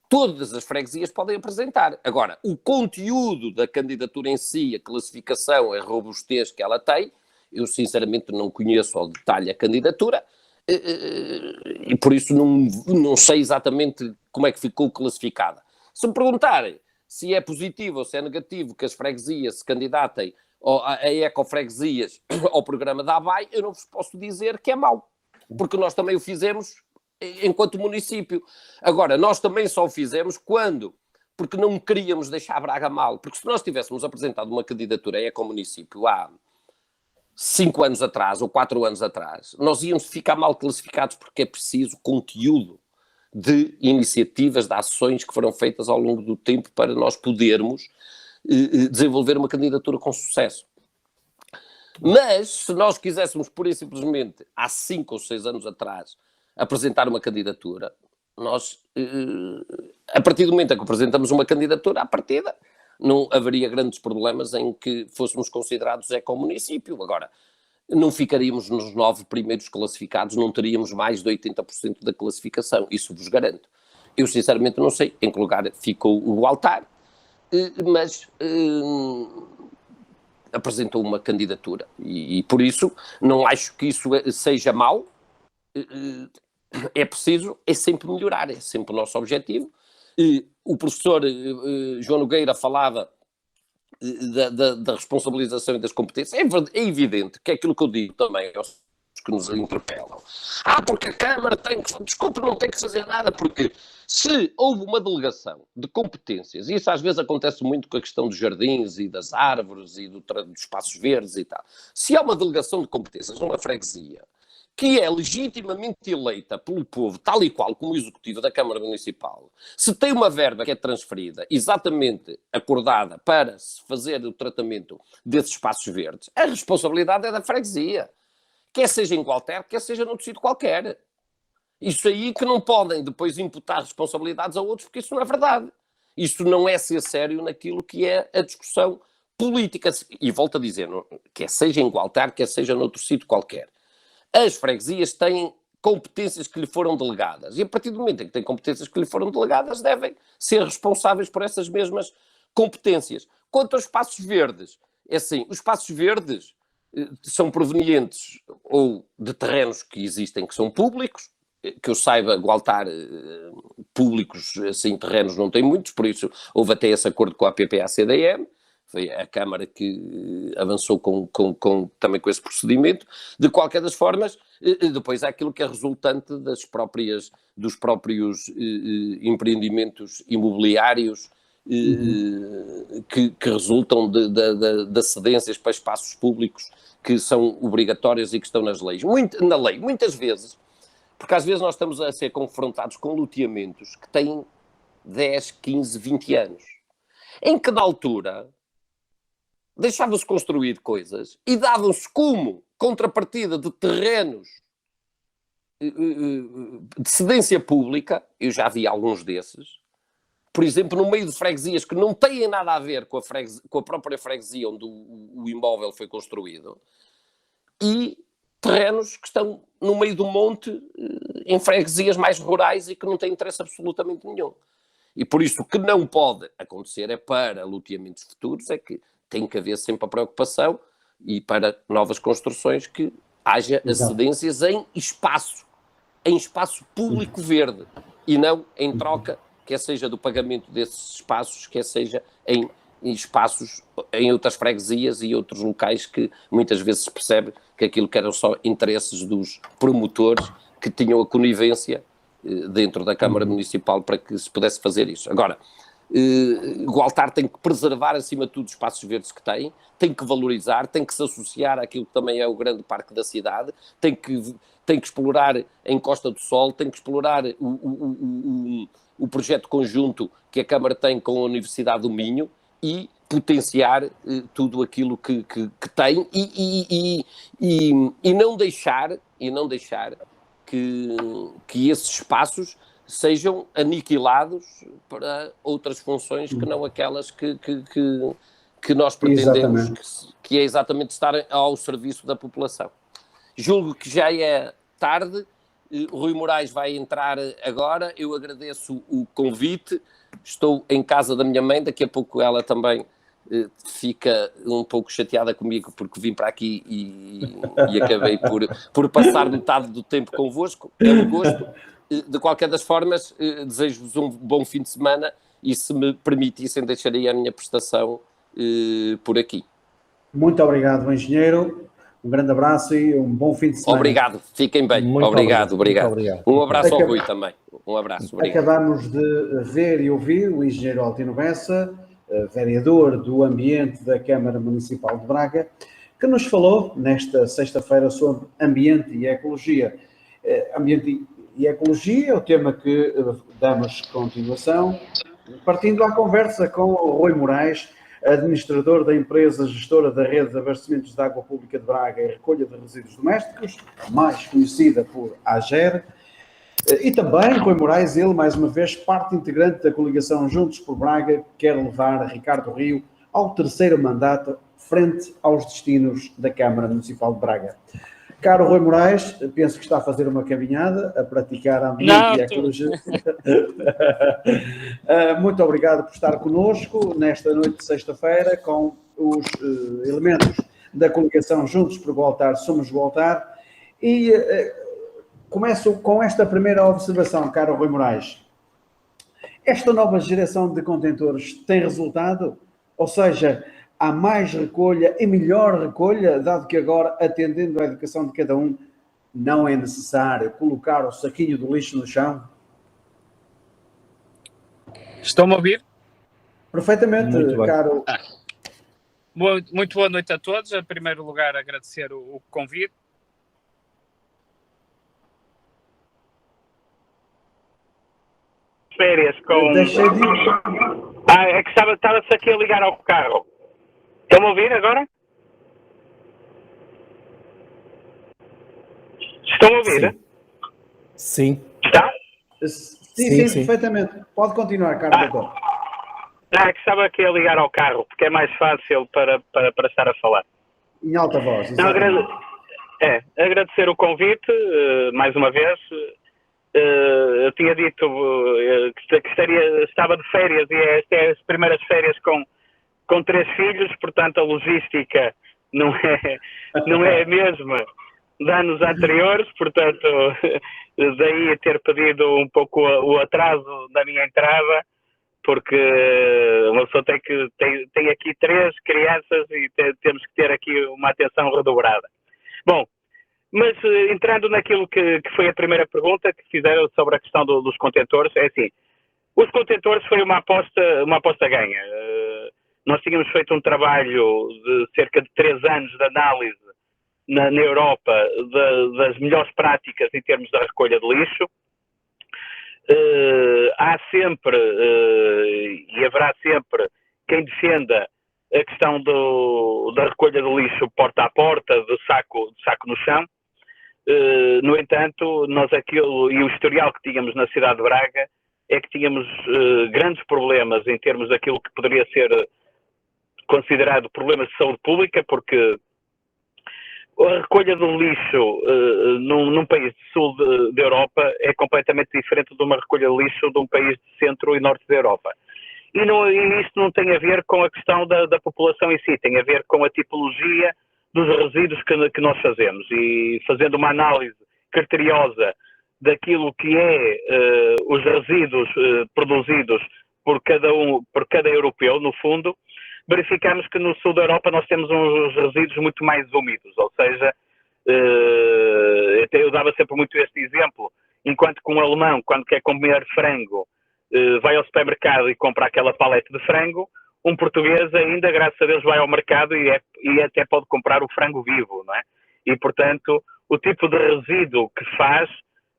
todas as freguesias podem apresentar. Agora, o conteúdo da candidatura em si, a classificação, a robustez que ela tem, eu sinceramente não conheço ao detalhe a candidatura, e por isso não sei exatamente como é que ficou classificada. Se me perguntarem se é positivo ou se é negativo que as freguesias se candidatem a ecofreguesias ao programa da ABAI, eu não vos posso dizer que é mau, porque nós também o fizemos enquanto município. Agora, nós também só o fizemos porque não queríamos deixar Braga mal, porque se nós tivéssemos apresentado uma candidatura a ecomunicípio há 5 anos atrás ou 4 anos atrás, nós íamos ficar mal classificados, porque é preciso conteúdo de iniciativas, de ações que foram feitas ao longo do tempo para nós podermos desenvolver uma candidatura com sucesso. Mas, se nós quiséssemos, pura e simplesmente, há 5 ou 6 anos atrás, apresentar uma candidatura, nós, a partir do momento em que apresentamos uma candidatura, à partida, não haveria grandes problemas em que fôssemos considerados ecomunicípio. Agora, não ficaríamos nos 9 primeiros classificados, não teríamos mais de 80% da classificação, isso vos garanto. Eu, sinceramente, não sei em que lugar ficou o Altar, mas apresentou uma candidatura e por isso não acho que isso seja mau. É preciso, é sempre melhorar, é sempre o nosso objetivo. O professor João Nogueira falava da responsabilização e das competências. É evidente que é aquilo que eu digo também aos que nos interpelam. Porque a Câmara tem que... Desculpe, não tem que fazer nada, porque se houve uma delegação de competências, e isso às vezes acontece muito com a questão dos jardins e das árvores e dos espaços verdes e tal, se há uma delegação de competências numa freguesia que é legitimamente eleita pelo povo, tal e qual como o executivo da Câmara Municipal, se tem uma verba que é transferida, exatamente acordada para se fazer o tratamento desses espaços verdes, a responsabilidade é da freguesia. Quer seja em Gualter, quer seja noutro sítio qualquer. Isso aí que não podem depois imputar responsabilidades a outros, porque isso não é verdade. Isso não é ser sério naquilo que é a discussão política. E volto a dizer, quer seja em Gualter, quer seja noutro sítio qualquer. As freguesias têm competências que lhe foram delegadas. E a partir do momento em que têm competências que lhe foram delegadas, devem ser responsáveis por essas mesmas competências. Quanto aos espaços verdes, é assim, os espaços verdes são provenientes ou de terrenos que existem que são públicos, que eu saiba, Gualtar públicos, assim, terrenos não tem muitos, por isso houve até esse acordo com a PPA-CDM, foi a Câmara que avançou também com esse procedimento. De qualquer das formas, depois há aquilo que é resultante dos próprios empreendimentos imobiliários que resultam de cedências para espaços públicos que são obrigatórias e que estão nas leis. Na lei, muitas vezes, porque às vezes nós estamos a ser confrontados com loteamentos que têm 10, 15, 20 anos, em que na altura deixavam-se construir coisas e davam-se como contrapartida de terrenos de cedência pública. Eu já vi alguns desses, por exemplo, no meio de freguesias que não têm nada a ver com a própria freguesia onde o imóvel foi construído, e terrenos que estão no meio do monte, em freguesias mais rurais e que não têm interesse absolutamente nenhum. E por isso o que não pode acontecer é para loteamentos futuros, é que tem que haver sempre a preocupação, e para novas construções que haja cedências em espaço público verde, e não em troca, quer seja do pagamento desses espaços, quer seja em espaços em outras freguesias e outros locais que muitas vezes se percebe que aquilo que eram só interesses dos promotores que tinham a conivência dentro da Câmara Municipal para que se pudesse fazer isso. Agora, Gualtar tem que preservar acima de tudo os espaços verdes que tem que valorizar, tem que se associar àquilo que também é o grande parque da cidade, tem que explorar em Costa do Sol, tem que explorar o projeto conjunto que a Câmara tem com a Universidade do Minho e potenciar tudo aquilo que tem e não deixar que esses espaços sejam aniquilados para outras funções que não aquelas que nós pretendemos, que é exatamente estar ao serviço da população. Julgo que já é tarde, Rui Moraes vai entrar agora, eu agradeço o convite, estou em casa da minha mãe, daqui a pouco ela também fica um pouco chateada comigo porque vim para aqui e acabei por passar metade do tempo convosco, é um gosto. De qualquer das formas, desejo-vos um bom fim de semana e, se me permitissem, deixarei a minha prestação por aqui. Muito obrigado, engenheiro. Um grande abraço e um bom fim de semana. Obrigado, fiquem bem. Muito obrigado. Um abraço ao Rui também. Um abraço, obrigado. Acabamos de ver e ouvir o engenheiro Altino Bessa, vereador do Ambiente da Câmara Municipal de Braga, que nos falou nesta sexta-feira sobre ambiente e ecologia. Ambiente e ecologia é o tema que damos continuação, partindo à conversa com o Rui Moraes, administrador da empresa gestora da rede de abastecimentos de água pública de Braga e recolha de resíduos domésticos, mais conhecida por AGER, e também Rui Moraes, ele mais uma vez parte integrante da coligação Juntos por Braga, que quer levar Ricardo Rio ao terceiro mandato frente aos destinos da Câmara Municipal de Braga. Caro Rui Moraes, penso que está a fazer uma caminhada, a praticar ambiente e ecologia. Muito obrigado por estar connosco nesta noite de sexta-feira com os elementos da coligação Juntos por Gualtar, Somos Gualtar. E começo com esta primeira observação, caro Rui Moraes. Esta nova geração de contentores tem resultado? Ou seja, há mais recolha e melhor recolha, dado que agora, atendendo à educação de cada um, não é necessário colocar o saquinho do lixo no chão? Estão-me a ouvir? Perfeitamente, Muito bem. caro. Muito boa noite a todos. Em primeiro lugar, agradecer o convite. Férias com... Deixei de... é que estava-se aqui a ligar ao carro. Estão-me a ouvir agora? Estão a ouvir? Sim. Está? Sim, Sim. perfeitamente. Pode continuar, caro doutor. É que estava aqui a ligar ao carro, porque é mais fácil para estar a falar. Em alta voz, Não, exatamente. agradecer o convite, mais uma vez. Eu tinha dito que estava de férias e esta é as primeiras férias com 3 filhos, portanto a logística não é a mesma de anos anteriores, portanto daí ter pedido um pouco o atraso da minha entrada, porque uma pessoa tem aqui 3 crianças e temos que ter aqui uma atenção redobrada. Bom, mas entrando naquilo que foi a primeira pergunta que fizeram sobre a questão dos contentores, é assim, os contentores foi uma aposta ganha. Nós tínhamos feito um trabalho de cerca de 3 anos de análise na Europa das melhores práticas em termos da recolha de lixo. Há sempre e haverá sempre quem defenda a questão da recolha de lixo porta a porta, do saco no chão. No entanto, nós aquilo e o historial que tínhamos na cidade de Braga é que tínhamos grandes problemas em termos daquilo que poderia ser considerado problemas de saúde pública, porque a recolha do lixo num país de sul da Europa é completamente diferente de uma recolha de lixo de um país de centro e norte da Europa. E isto não tem a ver com a questão da população em si, tem a ver com a tipologia dos resíduos que nós fazemos. E fazendo uma análise criteriosa daquilo que é os resíduos produzidos por cada europeu, no fundo, verificamos que no sul da Europa nós temos uns resíduos muito mais úmidos, ou seja, eu dava sempre muito este exemplo, enquanto que um alemão, quando quer comer frango, vai ao supermercado e compra aquela palete de frango, um português ainda, graças a Deus, vai ao mercado e até pode comprar o frango vivo, não é? E, portanto, o tipo de resíduo que faz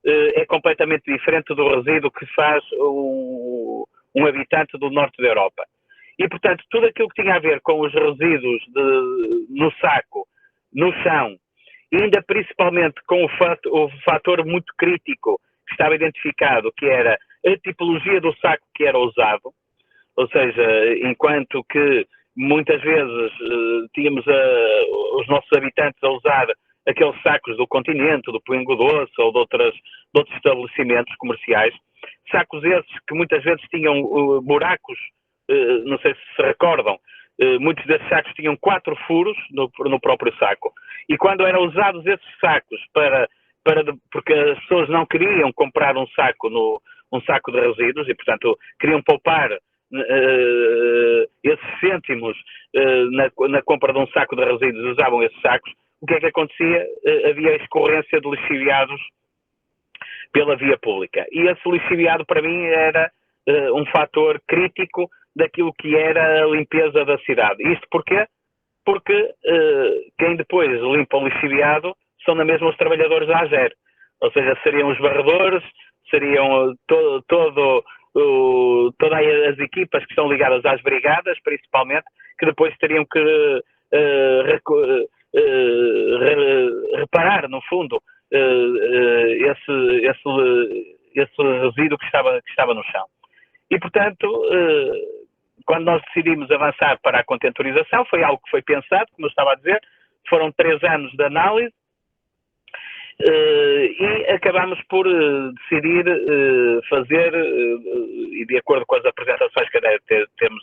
é completamente diferente do resíduo que faz um habitante do norte da Europa. E, portanto, tudo aquilo que tinha a ver com os resíduos no saco, no chão, e ainda principalmente com o fator muito crítico que estava identificado, que era a tipologia do saco que era usado, ou seja, enquanto que muitas vezes tínhamos os nossos habitantes a usar aqueles sacos do Continente, do Pingo Doce ou de outros estabelecimentos comerciais, sacos esses que muitas vezes tinham buracos, não sei se recordam, muitos desses sacos tinham 4 furos no próprio saco. E quando eram usados esses sacos porque as pessoas não queriam comprar um saco de resíduos e, portanto, queriam poupar esses cêntimos na compra de um saco de resíduos, usavam esses sacos, o que é que acontecia? Havia escorrência de lixiviados pela via pública. E esse lixiviado, para mim, era um fator crítico daquilo que era a limpeza da cidade. Isto porquê? Porque quem depois limpa o lixiviado são na mesma os trabalhadores da AGER. Ou seja, seriam os varredores, seriam todas as equipas que estão ligadas às brigadas, principalmente, que depois teriam que reparar, no fundo, esse resíduo que estava no chão. E, portanto, quando nós decidimos avançar para a contentorização, foi algo que foi pensado, como eu estava a dizer, foram 3 anos de análise, e acabámos por decidir fazer, e de acordo com as apresentações que temos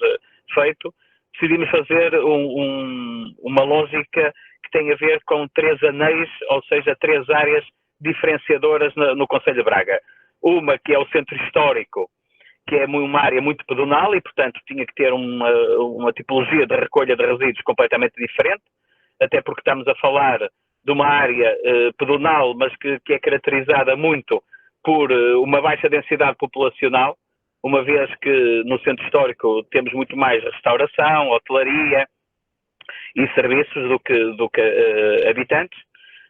feito, decidimos fazer uma lógica que tem a ver com 3 anéis, ou seja, 3 áreas diferenciadoras no Concelho de Braga. Uma que é o centro histórico, que é uma área muito pedonal e, portanto, tinha que ter uma tipologia de recolha de resíduos completamente diferente, até porque estamos a falar de uma área pedonal, mas que é caracterizada muito por uma baixa densidade populacional, uma vez que no centro histórico temos muito mais restauração, hotelaria e serviços do que habitantes.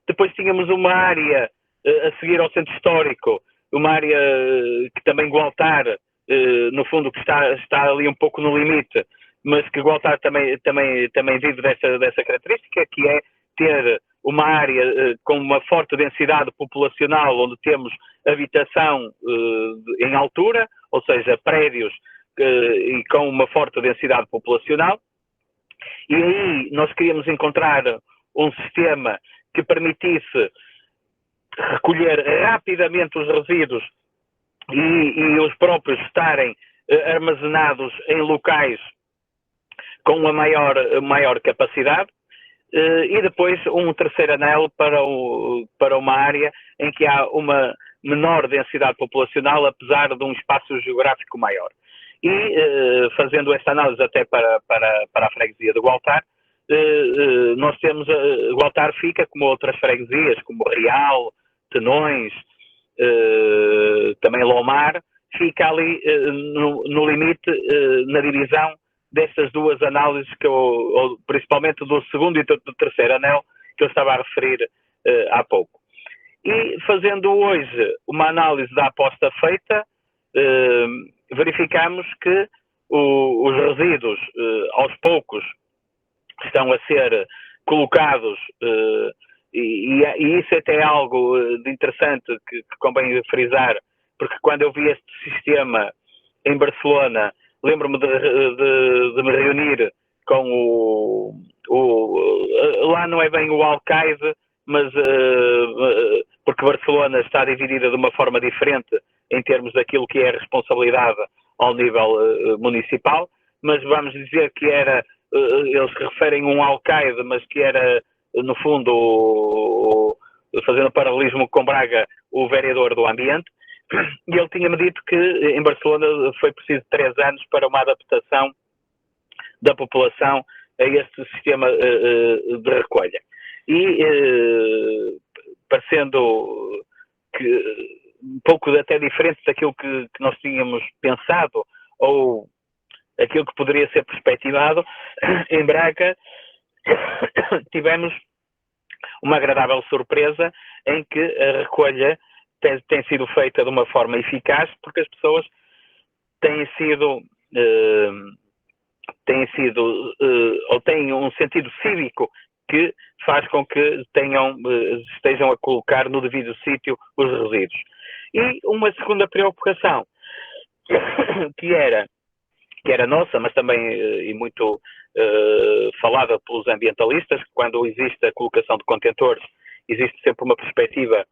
Depois tínhamos uma área a seguir ao centro histórico, uma área que também Gualtar, no fundo, que está ali um pouco no limite, mas que Gualtar também vive dessa característica, que é ter uma área com uma forte densidade populacional, onde temos habitação em altura, ou seja, prédios e com uma forte densidade populacional. E aí nós queríamos encontrar um sistema que permitisse recolher rapidamente os resíduos e os próprios estarem armazenados em locais com uma maior capacidade. E depois um terceiro anel para uma área em que há uma menor densidade populacional, apesar de um espaço geográfico maior. E fazendo esta análise até para a freguesia de Gualtar, nós temos, Gualtar fica como outras freguesias, como Real, Tenões, também Lomar, fica ali no limite, na divisão destas duas análises, principalmente do segundo e do terceiro anel, que eu estava a referir há pouco. E fazendo hoje uma análise da aposta feita, verificamos que os resíduos, aos poucos, estão a ser colocados, e isso até é algo de interessante que convém frisar, porque quando eu vi este sistema em Barcelona, lembro-me de me reunir com lá não é bem o alcaide, mas porque Barcelona está dividida de uma forma diferente em termos daquilo que é a responsabilidade ao nível municipal, mas vamos dizer que era, eles referem um alcaide, mas que era, no fundo, fazendo paralelismo com Braga, o vereador do ambiente, e ele tinha-me dito que em Barcelona foi preciso 3 anos para uma adaptação da população a este sistema de recolha. E parecendo que um pouco até diferente daquilo que nós tínhamos pensado, ou aquilo que poderia ser perspectivado, em Braga tivemos uma agradável surpresa em que a recolha tem sido feita de uma forma eficaz, porque as pessoas têm um sentido cívico que faz com que estejam a colocar no devido sítio os resíduos. E uma segunda preocupação, que era nossa, mas também e muito falada pelos ambientalistas, quando existe a colocação de contentores, existe sempre uma perspectiva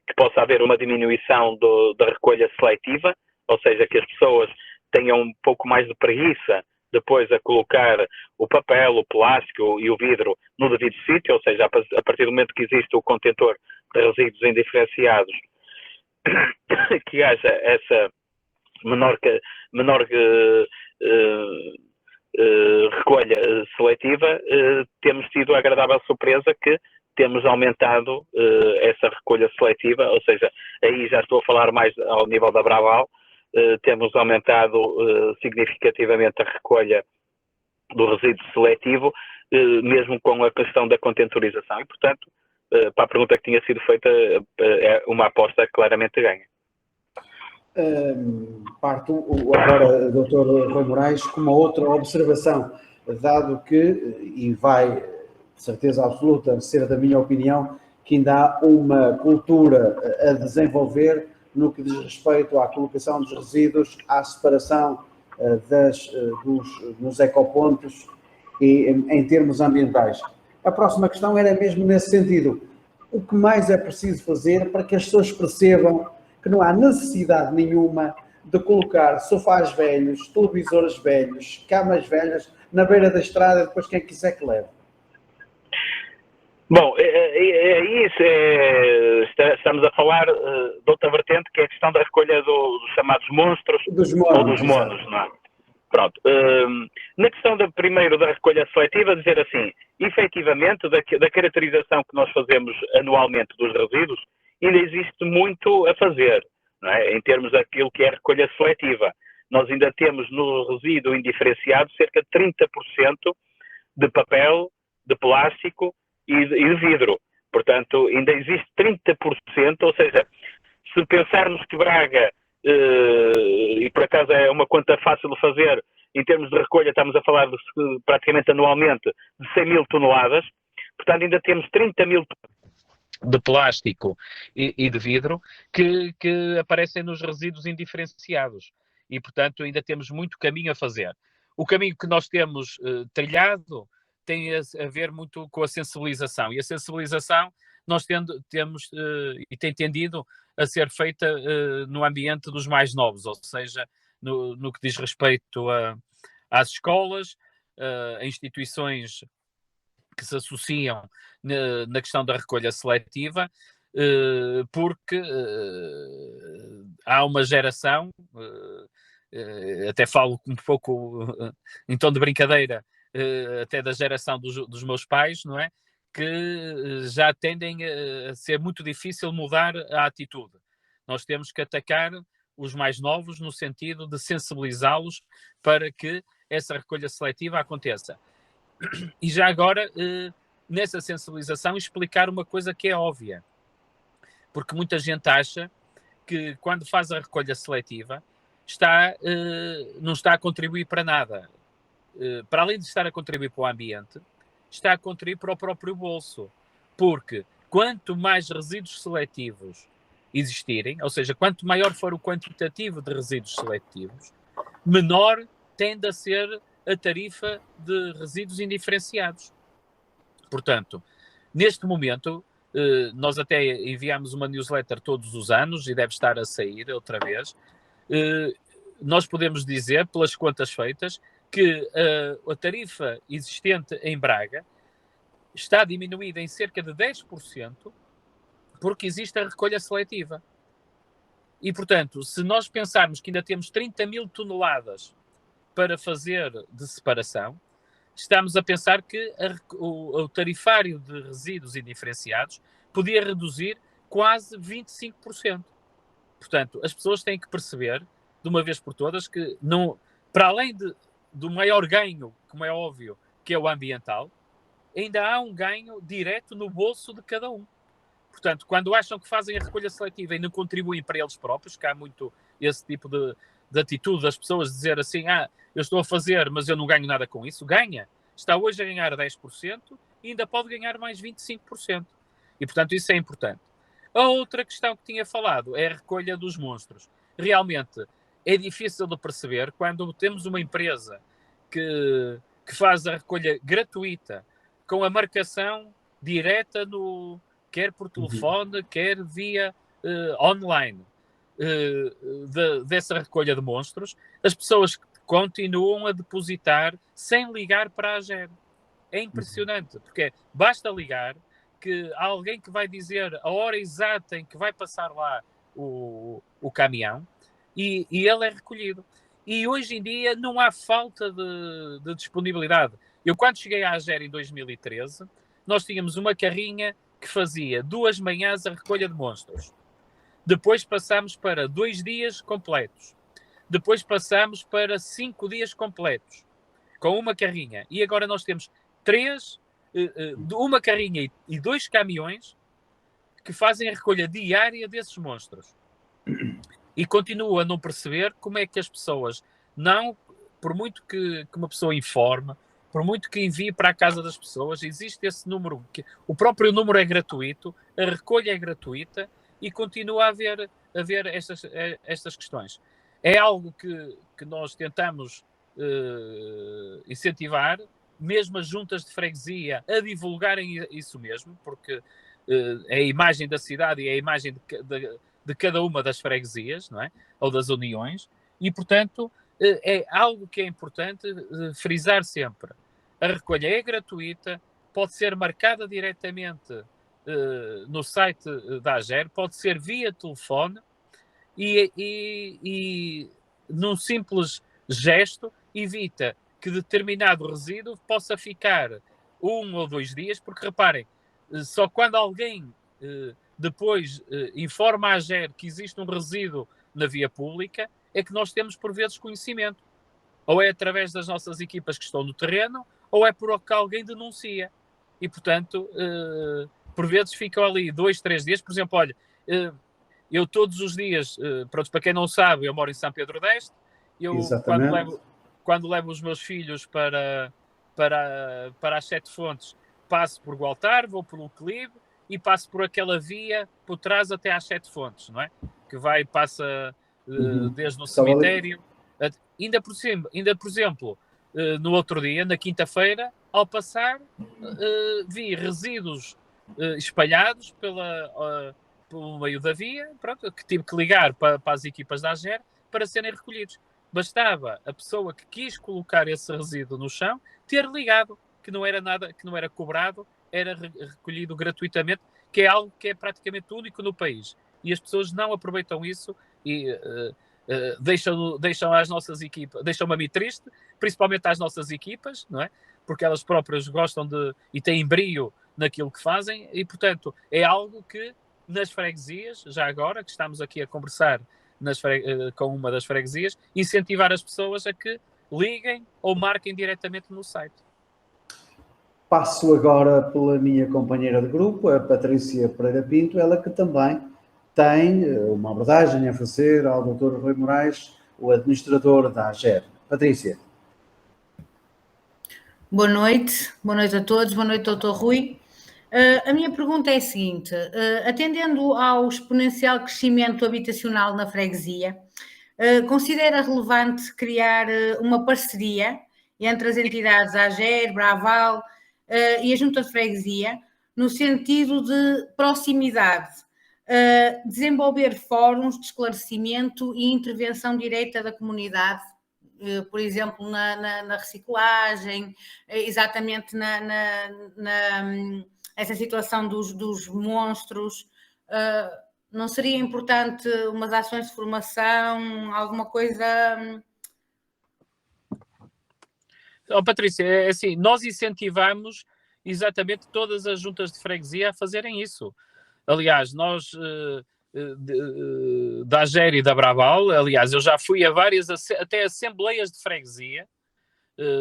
que possa haver uma diminuição da recolha seletiva, ou seja, que as pessoas tenham um pouco mais de preguiça depois a colocar o papel, o plástico e o vidro no devido sítio, ou seja, a partir do momento que existe o contentor de resíduos indiferenciados, que haja essa menor recolha seletiva. Temos tido a agradável surpresa que temos aumentado essa recolha seletiva, ou seja, aí já estou a falar mais ao nível da Braval, temos aumentado significativamente a recolha do resíduo seletivo, mesmo com a questão da contentorização. E, portanto, para a pergunta que tinha sido feita, é uma aposta claramente ganha. Parto agora, Dr. Rui Moraes, com uma outra observação, dado que, e vai, de certeza absoluta, ser da minha opinião, que ainda há uma cultura a desenvolver no que diz respeito à colocação dos resíduos, à separação nos ecopontos e em termos ambientais. A próxima questão era mesmo nesse sentido. O que mais é preciso fazer para que as pessoas percebam que não há necessidade nenhuma de colocar sofás velhos, televisores velhos, camas velhas na beira da estrada e depois quem quiser que leve? Bom, estamos a falar de outra vertente, que é a questão da recolha dos chamados monstros ou dos monos, não é? Pronto. Na questão primeiro da recolha seletiva, dizer assim, efetivamente, da caracterização que nós fazemos anualmente dos resíduos, ainda existe muito a fazer, não é? Em termos daquilo que é a recolha seletiva. Nós ainda temos no resíduo indiferenciado cerca de 30% de papel, de plástico e de vidro. Portanto, ainda existe 30%, ou seja, se pensarmos que Braga, e por acaso é uma conta fácil de fazer, em termos de recolha estamos a falar de praticamente anualmente de 100 mil toneladas, portanto ainda temos 30 mil de plástico e de vidro que aparecem nos resíduos indiferenciados e portanto ainda temos muito caminho a fazer. O caminho que nós temos trilhado tem a ver muito com a sensibilização, e a sensibilização nós temos e tem tendido a ser feita no ambiente dos mais novos, ou seja, no que diz respeito às escolas, a instituições que se associam na questão da recolha seletiva, porque há uma geração, até falo um pouco em tom de brincadeira, até da geração dos meus pais, não é? Que já tendem a ser muito difícil mudar a atitude. Nós temos que atacar os mais novos no sentido de sensibilizá-los para que essa recolha seletiva aconteça. E já agora, nessa sensibilização, explicar uma coisa que é óbvia. Porque muita gente acha que quando faz a recolha seletiva não está a contribuir para nada. Para além de estar a contribuir para o ambiente, está a contribuir para o próprio bolso. Porque quanto mais resíduos seletivos existirem, ou seja, quanto maior for o quantitativo de resíduos seletivos, menor tende a ser a tarifa de resíduos indiferenciados. Portanto, neste momento, nós até enviamos uma newsletter todos os anos e deve estar a sair outra vez. Nós podemos dizer, pelas contas feitas, que a tarifa existente em Braga está diminuída em cerca de 10% porque existe a recolha seletiva. E, portanto, se nós pensarmos que ainda temos 30 mil toneladas para fazer de separação, estamos a pensar que o tarifário de resíduos indiferenciados podia reduzir quase 25%. Portanto, as pessoas têm que perceber, de uma vez por todas, que não, para além do maior ganho, como é óbvio, que é o ambiental, ainda há um ganho direto no bolso de cada um. Portanto, quando acham que fazem a recolha seletiva e não contribuem para eles próprios, que há muito esse tipo de atitude das pessoas dizer assim, eu estou a fazer, mas eu não ganho nada com isso, ganha. Está hoje a ganhar 10% e ainda pode ganhar mais 25%. E, portanto, isso é importante. A outra questão que tinha falado é a recolha dos monstros. Realmente, é difícil de perceber quando temos uma empresa que faz a recolha gratuita, com a marcação direta quer por telefone, quer via online, dessa recolha de monstros, as pessoas continuam a depositar sem ligar para a AGER. É impressionante, porque basta ligar que há alguém que vai dizer a hora exata em que vai passar lá o caminhão e ele é recolhido. E hoje em dia não há falta de disponibilidade. Eu, quando cheguei à AGER em 2013, nós tínhamos uma carrinha que fazia 2 manhãs a recolha de monstros. Depois passámos para 2 dias completos. Depois passámos para 5 dias completos, com uma carrinha. E agora nós temos 3, uma carrinha e 2 caminhões que fazem a recolha diária desses monstros. E continuo a não perceber como é que as pessoas não, por muito que uma pessoa informe, por muito que envie para a casa das pessoas, existe esse número, o próprio número é gratuito, a recolha é gratuita e continua a haver estas questões. É algo que nós tentamos incentivar, mesmo as juntas de freguesia, a divulgarem isso mesmo, porque é a imagem da cidade e é a imagem de cada uma das freguesias, não é? Ou das uniões, e, portanto, é algo que é importante frisar sempre. A recolha é gratuita, pode ser marcada diretamente no site da AGER, pode ser via telefone e num simples gesto evita que determinado resíduo possa ficar 1 ou 2 dias, porque reparem, só quando alguém depois informa a AGER que existe um resíduo na via pública é que nós temos por vezes conhecimento. Ou é através das nossas equipas que estão no terreno, ou é por que alguém denuncia. E, portanto, por vezes ficam ali 2, 3 dias. Por exemplo, olha, eu todos os dias, pronto, para quem não sabe, eu moro em São Pedro d'Este, eu quando levo os meus filhos para as 7 Fontes, passo por Gualtar, vou pelo Clive e passo por aquela via por trás até às 7 Fontes, não é? Que passa desde o cemitério. Ainda por exemplo, no outro dia, na quinta-feira, ao passar, vi resíduos espalhados pelo meio da via, pronto, que tive que ligar para as equipas da AGER para serem recolhidos. Bastava a pessoa que quis colocar esse resíduo no chão ter ligado, que não era nada, que não era cobrado, era recolhido gratuitamente, que é algo que é praticamente único no país. E as pessoas não aproveitam isso e deixam as nossas equipas, deixam-me a mim triste, principalmente às nossas equipas, não é? Porque elas próprias gostam e têm brio naquilo que fazem e, portanto, é algo que nas freguesias, já agora, que estamos aqui a conversar com uma das freguesias, incentivar as pessoas a que liguem ou marquem diretamente no site. Passo agora pela minha companheira de grupo, a Patrícia Pereira Pinto, ela que também tem uma abordagem a fazer ao Dr. Rui Moraes, o administrador da AGER. Patrícia. Boa noite a todos, boa noite, Dr. Rui. A minha pergunta é a seguinte: atendendo ao exponencial crescimento habitacional na freguesia, considera relevante criar uma parceria entre as entidades AGER, Braval e a Junta de Freguesia, no sentido de proximidade, desenvolver fóruns de esclarecimento e intervenção direta da comunidade, por exemplo, na reciclagem, exatamente essa situação dos monstros. Não seria importante umas ações de formação, alguma coisa? Patrícia, é assim, nós incentivamos exatamente todas as juntas de freguesia a fazerem isso. Aliás, nós da AGER e da Braval, aliás, eu já fui a várias, até assembleias de freguesia,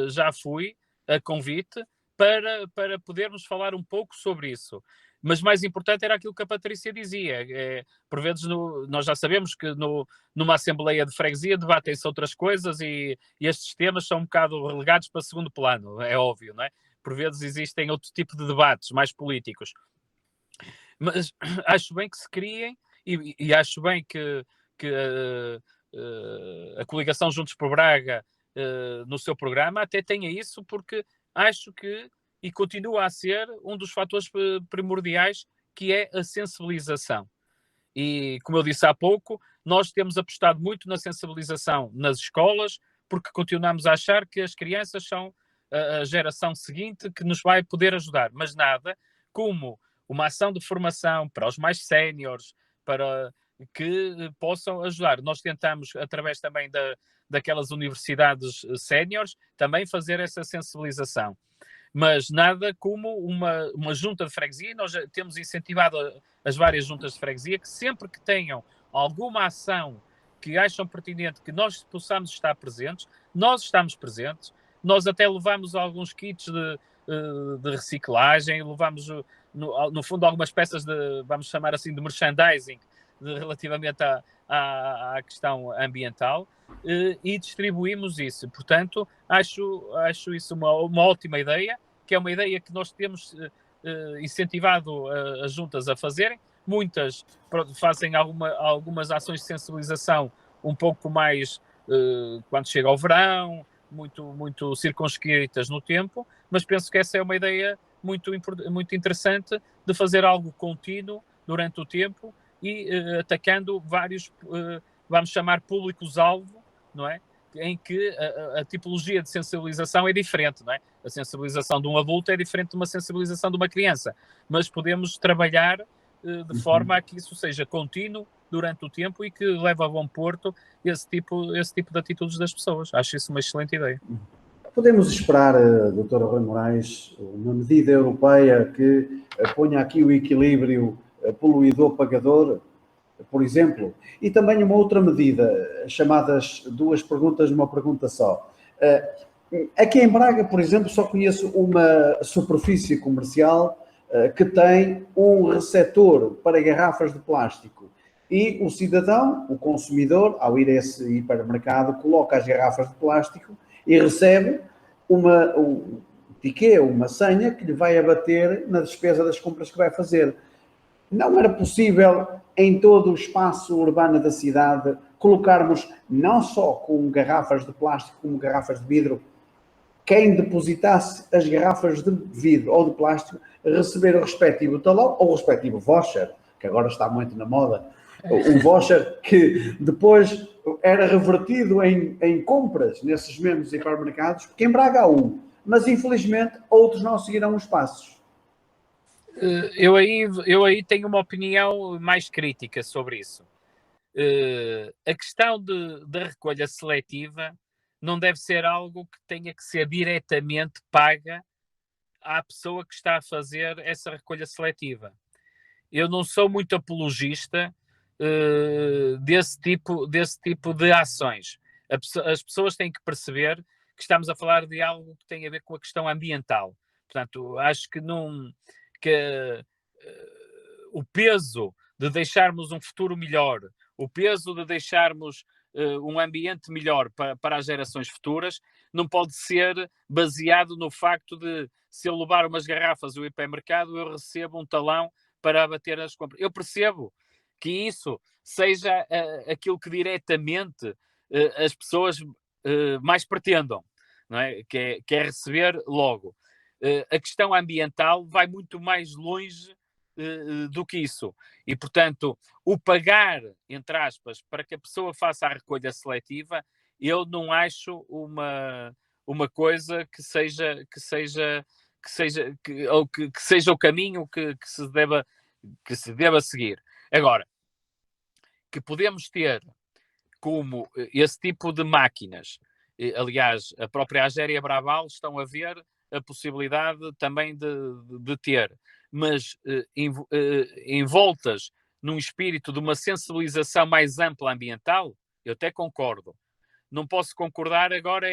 já fui a convite para podermos falar um pouco sobre isso. Mas mais importante era aquilo que a Patrícia dizia. Por vezes, nós já sabemos que numa assembleia de freguesia debatem-se outras coisas e estes temas são um bocado relegados para segundo plano, é óbvio, não é? Por vezes existem outro tipo de debates mais políticos. Mas acho bem que se criem e acho bem que a coligação Juntos por Braga, no seu programa, até tenha isso, porque acho que, e continua a ser, um dos fatores primordiais, que é a sensibilização. E, como eu disse há pouco, nós temos apostado muito na sensibilização nas escolas, porque continuamos a achar que as crianças são a geração seguinte que nos vai poder ajudar, mas nada como uma ação de formação para os mais séniores, para que possam ajudar. Nós tentamos, através também daquelas universidades séniores, também fazer essa sensibilização. Mas nada como uma junta de freguesia. Nós temos incentivado as várias juntas de freguesia que sempre que tenham alguma ação que acham pertinente que nós possamos estar presentes, nós estamos presentes. Nós até levamos alguns kits de reciclagem, levamos, no fundo, algumas peças vamos chamar assim, de merchandising relativamente à questão ambiental, e distribuímos isso. Portanto, acho isso uma ótima ideia, que é uma ideia que nós temos incentivado as juntas a fazerem. Muitas fazem algumas ações de sensibilização um pouco mais quando chega ao verão, muito circunscritas no tempo, mas penso que essa é uma ideia muito interessante de fazer algo contínuo durante o tempo e atacando vários, vamos chamar, públicos-alvo, não é? Em que a tipologia de sensibilização é diferente, não é? A sensibilização de um adulto é diferente de uma sensibilização de uma criança, mas podemos trabalhar de forma a que isso seja contínuo durante o tempo e que leve a bom porto esse tipo de atitudes das pessoas. Acho isso uma excelente ideia. Podemos esperar, Dr. Rui Moraes, uma medida europeia que ponha aqui o equilíbrio poluidor-pagador, por exemplo, e também uma outra medida, chamadas duas perguntas numa pergunta só. Aqui em Braga, por exemplo, só conheço uma superfície comercial que tem um receptor para garrafas de plástico e o cidadão, o consumidor, ao ir a esse hipermercado, coloca as garrafas de plástico e recebe um ticket, uma senha que lhe vai abater na despesa das compras que vai fazer. Não era possível, em todo o espaço urbano da cidade, colocarmos não só com garrafas de plástico, como garrafas de vidro, quem depositasse as garrafas de vidro ou de plástico receber o respectivo talão ou o respectivo voucher, que agora está muito na moda, um voucher que depois era revertido em compras nesses mesmos hipermercados, porque em Braga há um, mas infelizmente outros não seguirão os passos. Eu aí tenho uma opinião mais crítica sobre isso. A questão da recolha seletiva não deve ser algo que tenha que ser diretamente paga à pessoa que está a fazer essa recolha seletiva. Eu não sou muito apologista desse tipo de ações. As pessoas têm que perceber que estamos a falar de algo que tem a ver com a questão ambiental. Portanto, acho que o peso de deixarmos um futuro melhor, o peso de deixarmos um ambiente melhor para as gerações futuras, não pode ser baseado no facto de, se eu levar umas garrafas ao hipermercado, eu recebo um talão para abater as compras. Eu percebo que isso seja aquilo que diretamente as pessoas mais pretendam, não é? Que é receber logo. A questão ambiental vai muito mais longe do que isso. E, portanto, o pagar, entre aspas, para que a pessoa faça a recolha seletiva, eu não acho uma coisa que seja o caminho que se deva seguir. Agora, que podemos ter como esse tipo de máquinas, aliás, a própria Agéria Braval estão a ver a possibilidade também de ter, mas envoltas num espírito de uma sensibilização mais ampla ambiental, eu até concordo. Não posso concordar agora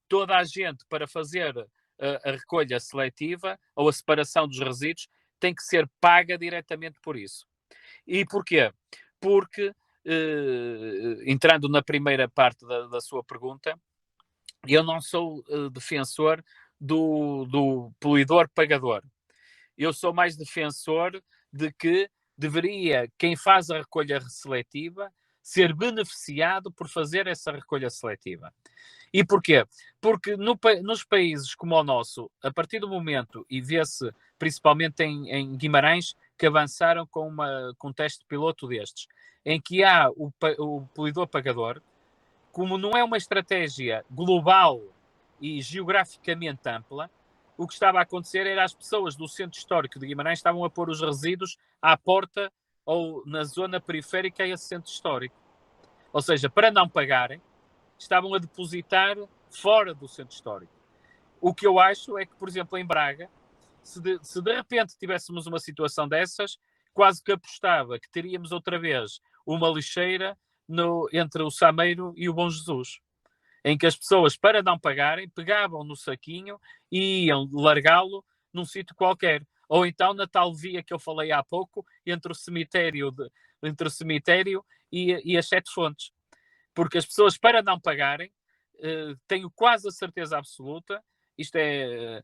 toda a gente para fazer a recolha seletiva ou a separação dos resíduos tem que ser paga diretamente por isso. E porquê? Porque, entrando na primeira parte da sua pergunta, eu não sou defensor do poluidor-pagador. Eu sou mais defensor de que deveria, quem faz a recolha seletiva, ser beneficiado por fazer essa recolha seletiva. E porquê? Porque nos países como o nosso, a partir do momento, e vê-se principalmente em Guimarães, que avançaram com um teste piloto destes, em que há o poluidor-pagador, como não é uma estratégia global e geograficamente ampla, o que estava a acontecer era as pessoas do centro histórico de Guimarães estavam a pôr os resíduos à porta ou na zona periférica a esse centro histórico. Ou seja, para não pagarem, estavam a depositar fora do centro histórico. O que eu acho é que, por exemplo, em Braga, se de repente tivéssemos uma situação dessas, quase que apostava que teríamos outra vez uma lixeira entre o Sameiro e o Bom Jesus, em que as pessoas, para não pagarem, pegavam no saquinho e iam largá-lo num sítio qualquer. Ou então na tal via que eu falei há pouco, entre o cemitério e as Sete Fontes. Porque as pessoas, para não pagarem, tenho quase a certeza absoluta, isto é...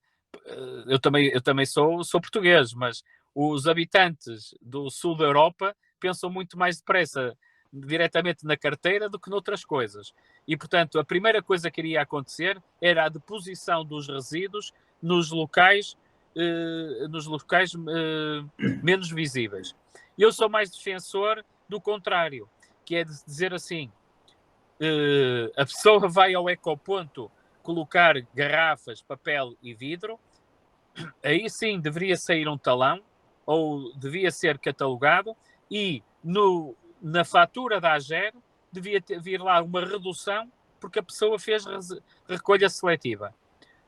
Eu também sou português, mas os habitantes do sul da Europa pensam muito mais depressa diretamente na carteira do que noutras coisas. E, portanto, a primeira coisa que iria acontecer era a deposição dos resíduos nos locais menos visíveis. Eu sou mais defensor do contrário, que é de dizer assim, a pessoa vai ao ecoponto colocar garrafas, papel e vidro, aí sim deveria sair um talão, ou devia ser catalogado, e na fatura da AGER devia vir lá uma redução porque a pessoa fez recolha seletiva.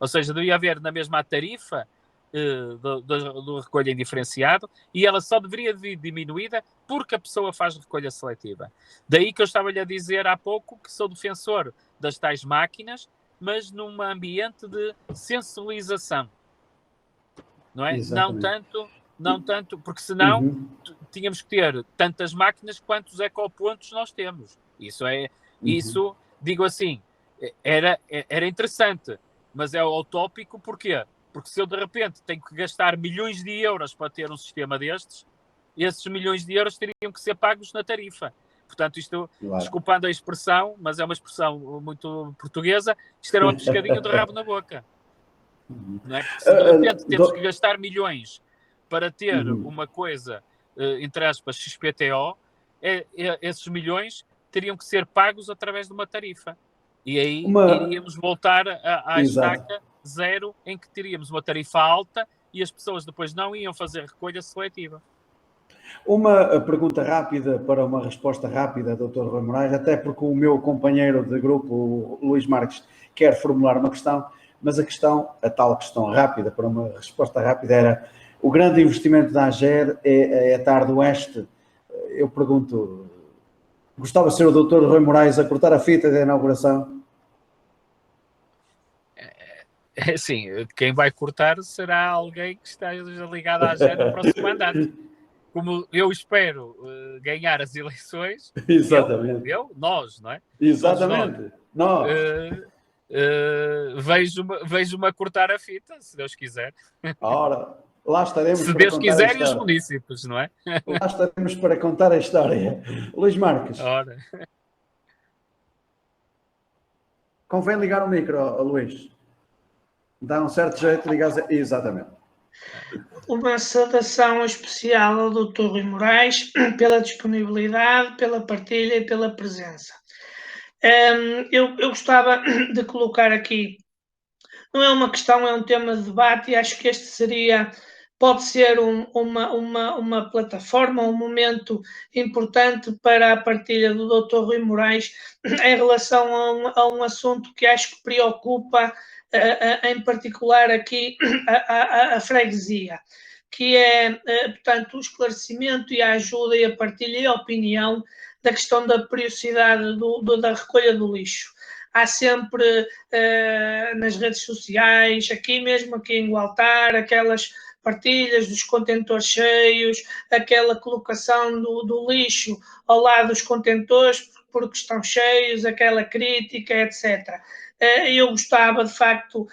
Ou seja, devia haver na mesma tarifa do recolha indiferenciado e ela só deveria vir diminuída porque a pessoa faz recolha seletiva. Daí que eu estava-lhe a dizer há pouco que sou defensor das tais máquinas, mas num ambiente de sensibilização. Não é? Não tanto, porque senão tínhamos que ter tantas máquinas quantos ecopontos nós temos. Isso, digo assim, era interessante, mas é utópico. Porquê? Porque se eu de repente tenho que gastar milhões de euros para ter um sistema destes, esses milhões de euros teriam que ser pagos na tarifa. Portanto, isto, desculpando a expressão, mas é uma expressão muito portuguesa, isto era uma pescadinha de rabo na boca. Não é? Se de repente temos que gastar milhões para ter uma coisa, entre aspas, XPTO, esses milhões teriam que ser pagos através de uma tarifa. E aí iríamos voltar à estaca zero, em que teríamos uma tarifa alta e as pessoas depois não iam fazer recolha seletiva. Uma pergunta rápida para uma resposta rápida, Dr. Rui Moraes, até porque o meu companheiro de grupo, o Luís Marques, quer formular uma questão, mas a tal questão rápida, para uma resposta rápida, era: o grande investimento da AGER é a Tarde Oeste. Eu pergunto, gostava de ser o Dr. Rui Moraes a cortar a fita da inauguração? Sim, quem vai cortar será alguém que está ligado à AGER no próximo mandato. Como eu espero ganhar as eleições, exatamente. Nós, não é? Exatamente. Nós. Vejo-me a cortar a fita, se Deus quiser. Ora, lá estaremos. Se Deus quiser, e os munícipes, não é? Lá estaremos para contar a história. Luís Marques. Ora. Convém ligar o micro, Luís. Dá um certo jeito de ligar. Exatamente. Uma saudação especial ao Dr. Rui Moraes pela disponibilidade, pela partilha e pela presença. Eu gostava de colocar aqui, não é uma questão, é um tema de debate, e acho que pode ser uma plataforma, um momento importante para a partilha do Dr. Rui Moraes em relação a um assunto que acho que preocupa em particular aqui a freguesia, que é, portanto, o esclarecimento e a ajuda e a partilha e a opinião da questão da periodicidade da recolha do lixo. Há sempre nas redes sociais, aqui em Gualtar, aquelas partilhas dos contentores cheios, aquela colocação do lixo ao lado dos contentores porque estão cheios, aquela crítica, etc. Eu gostava, de facto,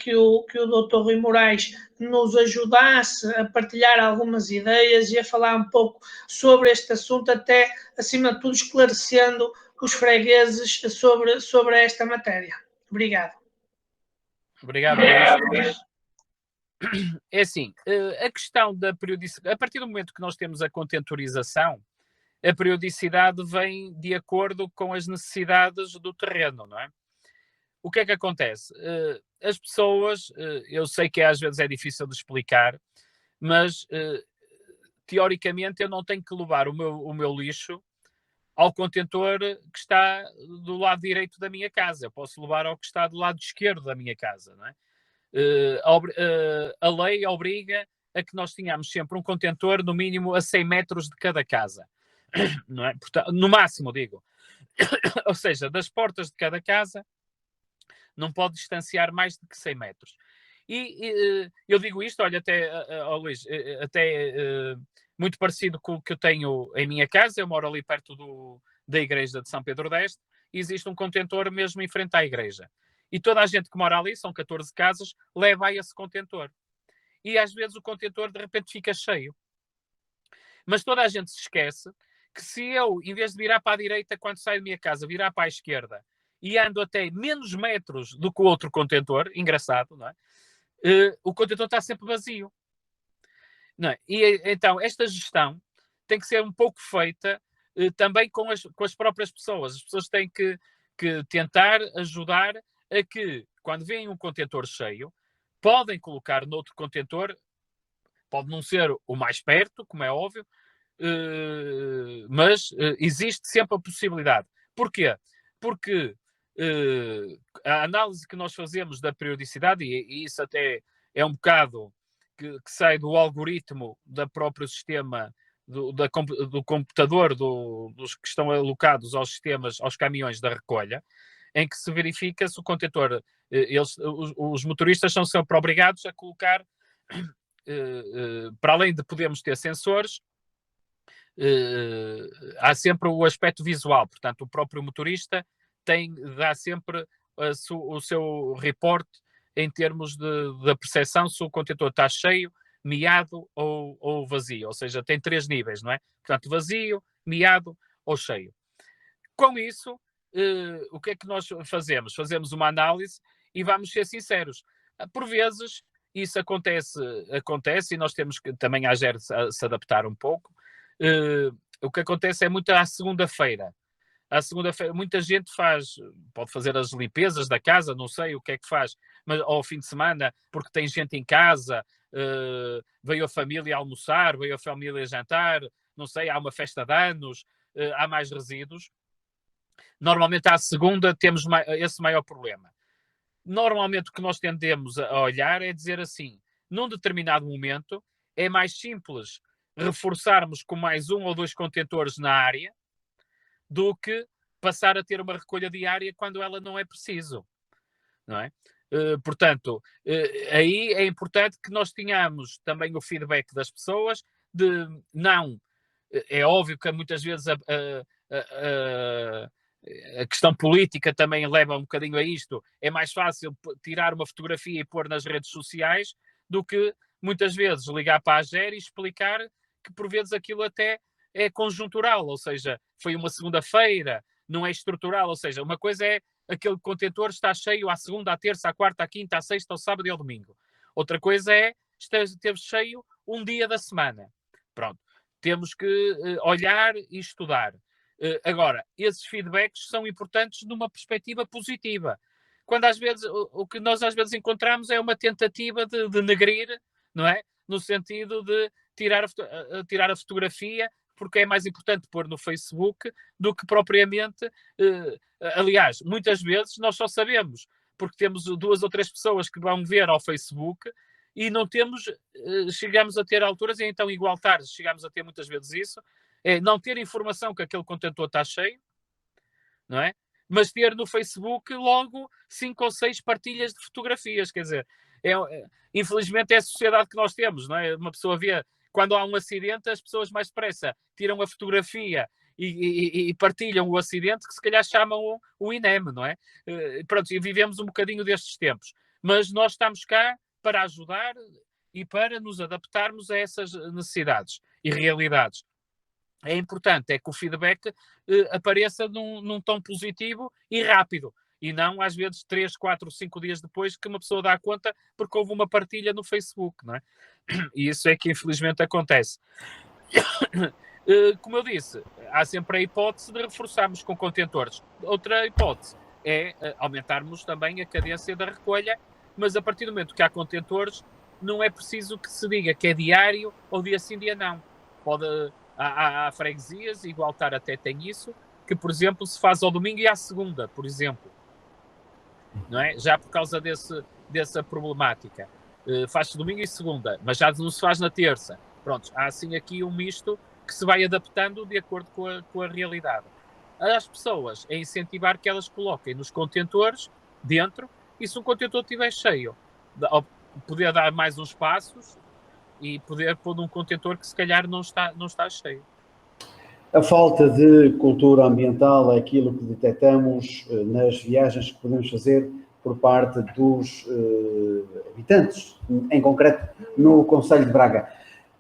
que o Dr. Rui Moraes nos ajudasse a partilhar algumas ideias e a falar um pouco sobre este assunto, até, acima de tudo, esclarecendo os fregueses sobre esta matéria. Obrigado. Obrigado, Luís. É assim, a questão da periodicidade, a partir do momento que nós temos a contentorização, a periodicidade vem de acordo com as necessidades do terreno, não é? O que é que acontece? As pessoas, eu sei que às vezes é difícil de explicar, mas teoricamente eu não tenho que levar o meu lixo ao contentor que está do lado direito da minha casa. Eu posso levar ao que está do lado esquerdo da minha casa, não é? A lei obriga a que nós tenhamos sempre um contentor no mínimo a 100 metros de cada casa, não é? Portanto, no máximo, digo. Ou seja, das portas de cada casa não pode distanciar mais de que 100 metros. E eu digo isto, olha, até, Luís, muito parecido com o que eu tenho em minha casa. Eu moro ali perto da igreja de São Pedro d'Este, e existe um contentor mesmo em frente à igreja. E toda a gente que mora ali, são 14 casas, leva a esse contentor. E às vezes o contentor de repente fica cheio. Mas toda a gente se esquece que se eu, em vez de virar para a direita quando saio da minha casa, virar para a esquerda e ando até menos metros do que o outro contentor, engraçado, não é? O contentor está sempre vazio. Não é? E então esta gestão tem que ser um pouco feita também com as próprias pessoas. As pessoas têm que tentar ajudar a que, quando veem um contentor cheio, podem colocar noutro contentor. Pode não ser o mais perto, como é óbvio, mas existe sempre a possibilidade. Porquê? Porque a análise que nós fazemos da periodicidade, e isso até é um bocado que sai do algoritmo do próprio sistema do computador, dos que estão alocados aos sistemas, aos caminhões da recolha, em que se verifica se o contentor, os motoristas são sempre obrigados a colocar, para além de podermos ter sensores, há sempre o aspecto visual, portanto o próprio motorista dá sempre o seu reporte em termos da percepção se o contentor está cheio, miado ou vazio, ou seja, tem 3 níveis, não é? Portanto, vazio, miado ou cheio. Com isso, o que é que nós fazemos? Fazemos uma análise e vamos ser sinceros. Por vezes, isso acontece e nós temos que também a AGER se adaptar um pouco. O que acontece é muito à segunda-feira. À segunda-feira, muita gente pode fazer as limpezas da casa, não sei o que é que faz, mas ao fim de semana, porque tem gente em casa, veio a família almoçar, veio a família jantar, não sei, há uma festa de anos, há mais resíduos. Normalmente à segunda temos esse maior problema. Normalmente o que nós tendemos a olhar é dizer assim, num determinado momento é mais simples reforçarmos com mais 1 ou 2 contentores na área do que passar a ter uma recolha diária quando ela não é preciso, não é? Portanto, aí é importante que nós tenhamos também o feedback das pessoas é óbvio que muitas vezes a questão política também leva um bocadinho a isto, é mais fácil tirar uma fotografia e pôr nas redes sociais do que muitas vezes ligar para a AGER e explicar que por vezes aquilo até é conjuntural, ou seja, foi uma segunda-feira, não é estrutural, ou seja, uma coisa é aquele contentor está cheio à segunda, à terça, à quarta, à quinta, à sexta, ao sábado e ao domingo. Outra coisa é ter cheio um dia da semana. Pronto, temos que olhar e estudar. Agora, esses feedbacks são importantes numa perspectiva positiva. Quando às vezes, o que nós às vezes encontramos é uma tentativa de denegrir, não é? No sentido de tirar a fotografia, porque é mais importante pôr no Facebook do que propriamente... aliás, muitas vezes nós só sabemos, porque temos 2 ou 3 pessoas que vão ver ao Facebook e não chegamos a ter alturas, e então igual tarde chegamos a ter muitas vezes isso, é não ter informação que aquele contentor está cheio, não é? Mas ter no Facebook logo 5 ou 6 partilhas de fotografias, quer dizer, infelizmente é a sociedade que nós temos, não é? Uma pessoa vê, quando há um acidente, as pessoas mais depressa tiram a fotografia e partilham o acidente, que se calhar chamam o INEM, não é? Pronto, e vivemos um bocadinho destes tempos. Mas nós estamos cá para ajudar e para nos adaptarmos a essas necessidades e realidades. É importante que o feedback apareça num tom positivo e rápido, e não às vezes 3, 4, 5 dias depois que uma pessoa dá conta porque houve uma partilha no Facebook, não é? E isso é que infelizmente acontece. Como eu disse, há sempre a hipótese de reforçarmos com contentores. Outra hipótese é aumentarmos também a cadência da recolha, mas a partir do momento que há contentores, não é preciso que se diga que é diário ou dia sim, dia não. Há freguesias, igual Tar até tem isso, que, por exemplo, se faz ao domingo e à segunda, por exemplo. Não é? Já por causa dessa problemática. Faz-se domingo e segunda, mas já não se faz na terça. Pronto, há assim aqui um misto que se vai adaptando de acordo com a realidade. As pessoas é incentivar que elas coloquem nos contentores dentro, e se um contentor estiver cheio, poder dar mais uns passos e poder pôr num contentor que se calhar não está cheio. A falta de cultura ambiental é aquilo que detectamos nas viagens que podemos fazer por parte dos habitantes, em concreto no Concelho de Braga.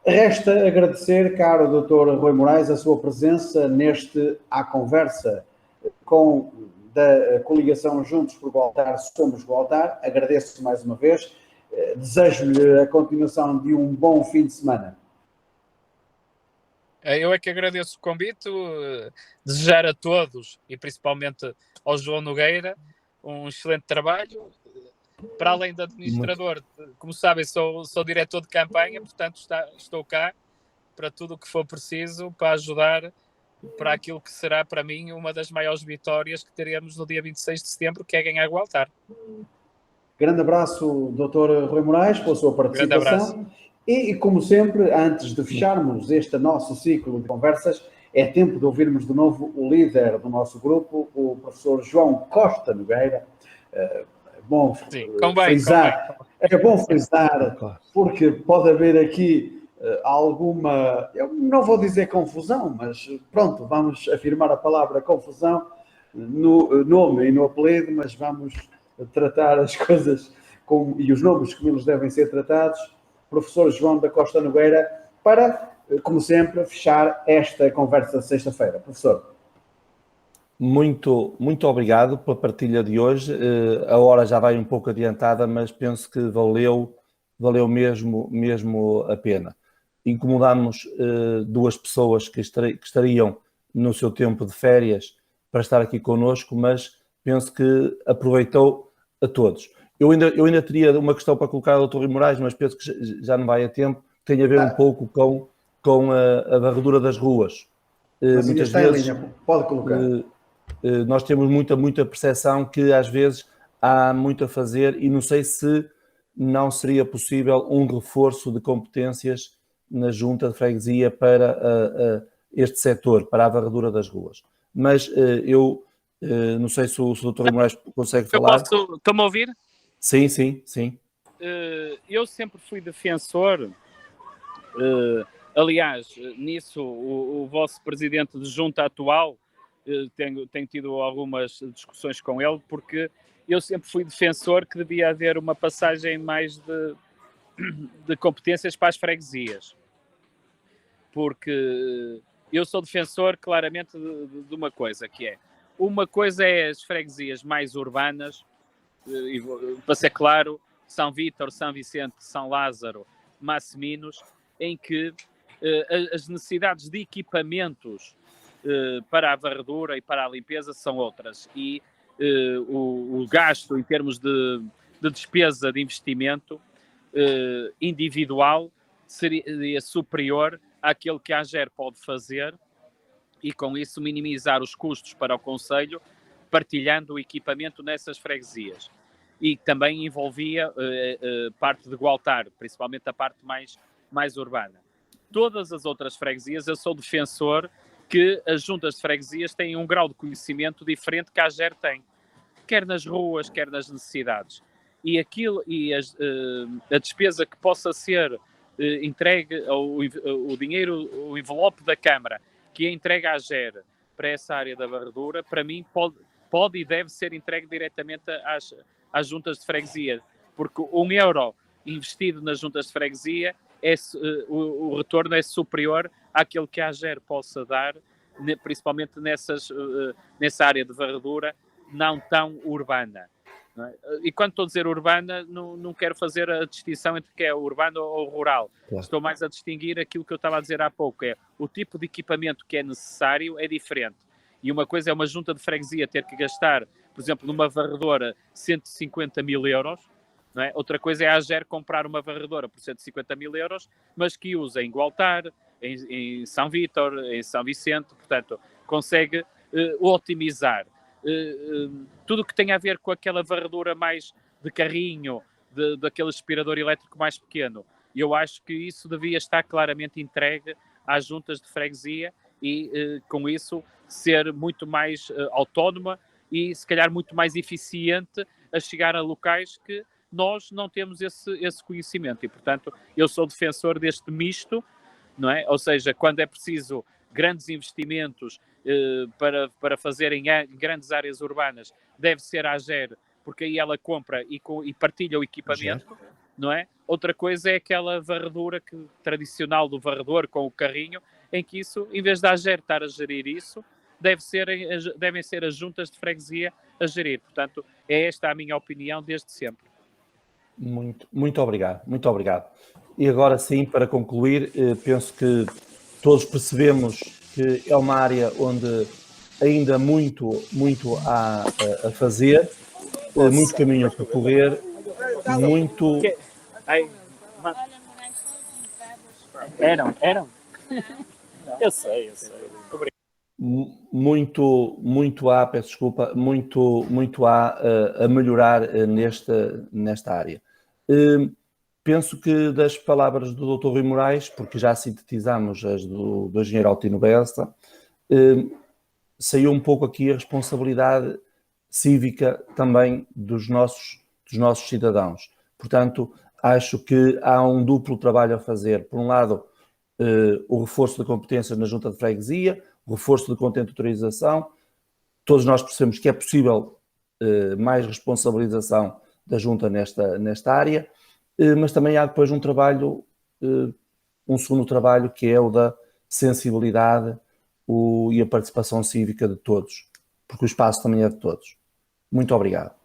Resta agradecer, caro Dr. Rui Moraes, a sua presença à conversa da coligação Juntos por Gualtar, Somos Gualtar. Agradeço mais uma vez. Desejo-lhe a continuação de um bom fim de semana. Eu é que agradeço o convite, desejar a todos, e principalmente ao João Nogueira, um excelente trabalho. Para além de administrador, como sabem, sou diretor de campanha, portanto estou cá para tudo o que for preciso para ajudar para aquilo que será para mim uma das maiores vitórias que teremos no dia 26 de setembro, que é ganhar o altar. Grande abraço, Dr. Rui Moraes, pela sua Grande abraço. participação. E, como sempre, antes de fecharmos este nosso ciclo de conversas, é tempo de ouvirmos de novo o líder do nosso grupo, o professor João Costa Nogueira. É bom frisar, porque pode haver aqui alguma, eu não vou dizer confusão, mas pronto, vamos afirmar a palavra confusão no nome e no apelido, mas vamos tratar as coisas e os nomes como eles devem ser tratados. Professor João da Costa Nogueira, para, como sempre, fechar esta conversa de sexta-feira. Professor. Muito obrigado pela partilha de hoje. A hora já vai um pouco adiantada, mas penso que valeu mesmo a pena. Incomodámos duas pessoas que estariam no seu tempo de férias para estar aqui connosco, mas penso que aproveitou a todos. Eu ainda teria uma questão para colocar ao Dr. Rui Moraes, mas penso que já não vai a tempo. Tem a ver um pouco com a varredura das ruas. Muitas vezes pode colocar. Nós temos muita percepção que às vezes há muito a fazer e não sei se não seria possível um reforço de competências na junta de freguesia para este setor, para a varredura das ruas. Mas eu não sei se o Dr. Rui Moraes consegue falar. Estão-me a ouvir? Sim. Eu sempre fui defensor, aliás, nisso o vosso presidente de junta atual, tenho tido algumas discussões com ele, porque eu sempre fui defensor que devia haver uma passagem mais de competências para as freguesias. Porque eu sou defensor claramente de uma coisa, que é, uma coisa é as freguesias mais urbanas, e, para ser claro, São Vítor, São Vicente, São Lázaro, Masseminos, em que as necessidades de equipamentos para a varredura e para a limpeza são outras. E o gasto em termos de despesa de investimento individual seria superior àquele que a AGER pode fazer e, com isso, minimizar os custos para o Conselho, partilhando o equipamento nessas freguesias. E também envolvia parte de Gualtar, principalmente a parte mais urbana. Todas as outras freguesias, eu sou defensor que as juntas de freguesias têm um grau de conhecimento diferente que a AGER tem, quer nas ruas, quer nas necessidades. E a despesa que possa ser entregue, o dinheiro, o envelope da Câmara, que é entregue à AGER para essa área da varredura, para mim pode e deve ser entregue diretamente às juntas de freguesia, porque €1 investido nas juntas de freguesia, o retorno é superior àquele que a AGER possa dar, principalmente nessa área de varredura não tão urbana. Não é? E quando estou a dizer urbana, não quero fazer a distinção entre o que é urbano ou rural. Claro. Estou mais a distinguir aquilo que eu estava a dizer há pouco, é o tipo de equipamento que é necessário é diferente. E uma coisa é uma junta de freguesia ter que gastar, por exemplo, numa varredora 150 mil euros, não é? Outra coisa é a AGER comprar uma varredora por 150 mil euros, mas que usa em Gualtar, em São Vítor, em São Vicente, portanto, consegue otimizar. Tudo o que tem a ver com aquela varredura mais de carrinho, daquele aspirador elétrico mais pequeno, eu acho que isso devia estar claramente entregue às juntas de freguesia e, com isso, ser muito mais autónoma e, se calhar, muito mais eficiente a chegar a locais que nós não temos esse conhecimento. E, portanto, eu sou defensor deste misto, não é? Ou seja, quando é preciso grandes investimentos para fazer em grandes áreas urbanas, deve ser a AGER, porque aí ela compra e partilha o equipamento, não é? Outra coisa é aquela varredura tradicional do varredor com o carrinho, em que isso, em vez da AGER estar a gerir isso, devem ser as juntas de freguesia a gerir. Portanto, é esta a minha opinião desde sempre. Muito obrigado. E agora sim, para concluir, penso que todos percebemos que é uma área onde ainda muito há a fazer, muito caminho a percorrer, muito... Eram? Eu sei. Obrigado. muito há, peço desculpa, muito há a melhorar nesta área. Penso que das palavras do Dr. Rui Moraes, porque já sintetizamos as do engenheiro Altino Bessa, saiu um pouco aqui a responsabilidade cívica também dos nossos cidadãos. Portanto, acho que há um duplo trabalho a fazer. Por um lado, o reforço de competências na junta de freguesia, o reforço de contente de autorização. Todos nós percebemos que é possível mais responsabilização da junta nesta área, mas também há depois um segundo trabalho, que é o da sensibilidade e a participação cívica de todos, porque o espaço também é de todos. Muito obrigado.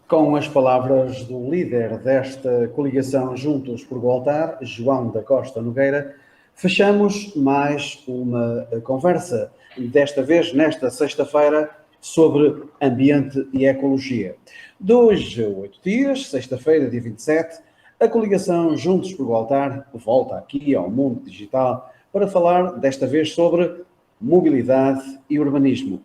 Com as palavras do líder desta coligação Juntos por Voltar, João da Costa Nogueira, fechamos mais uma conversa, desta vez nesta sexta-feira, sobre ambiente e ecologia. 2 a 8 dias, sexta-feira, dia 27, a coligação Juntos por Voltar volta aqui ao mundo digital para falar desta vez sobre mobilidade e urbanismo.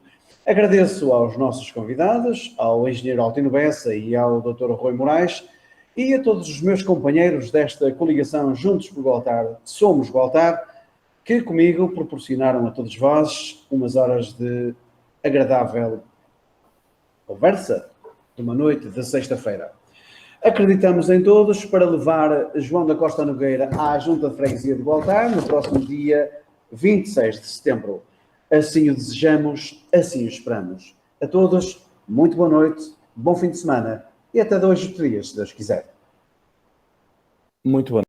Agradeço aos nossos convidados, ao engenheiro Altino Bessa e ao Dr. Rui Moraes, e a todos os meus companheiros desta coligação Juntos por Voltar, Somos Voltar, que comigo proporcionaram a todos vós umas horas de agradável conversa de uma noite de sexta-feira. Acreditamos em todos para levar João da Costa Nogueira à Junta de Freguesia de Voltar no próximo dia 26 de setembro. Assim o desejamos, assim o esperamos. A todos, muito boa noite, bom fim de semana e até 2 dias, se Deus quiser. Muito bom.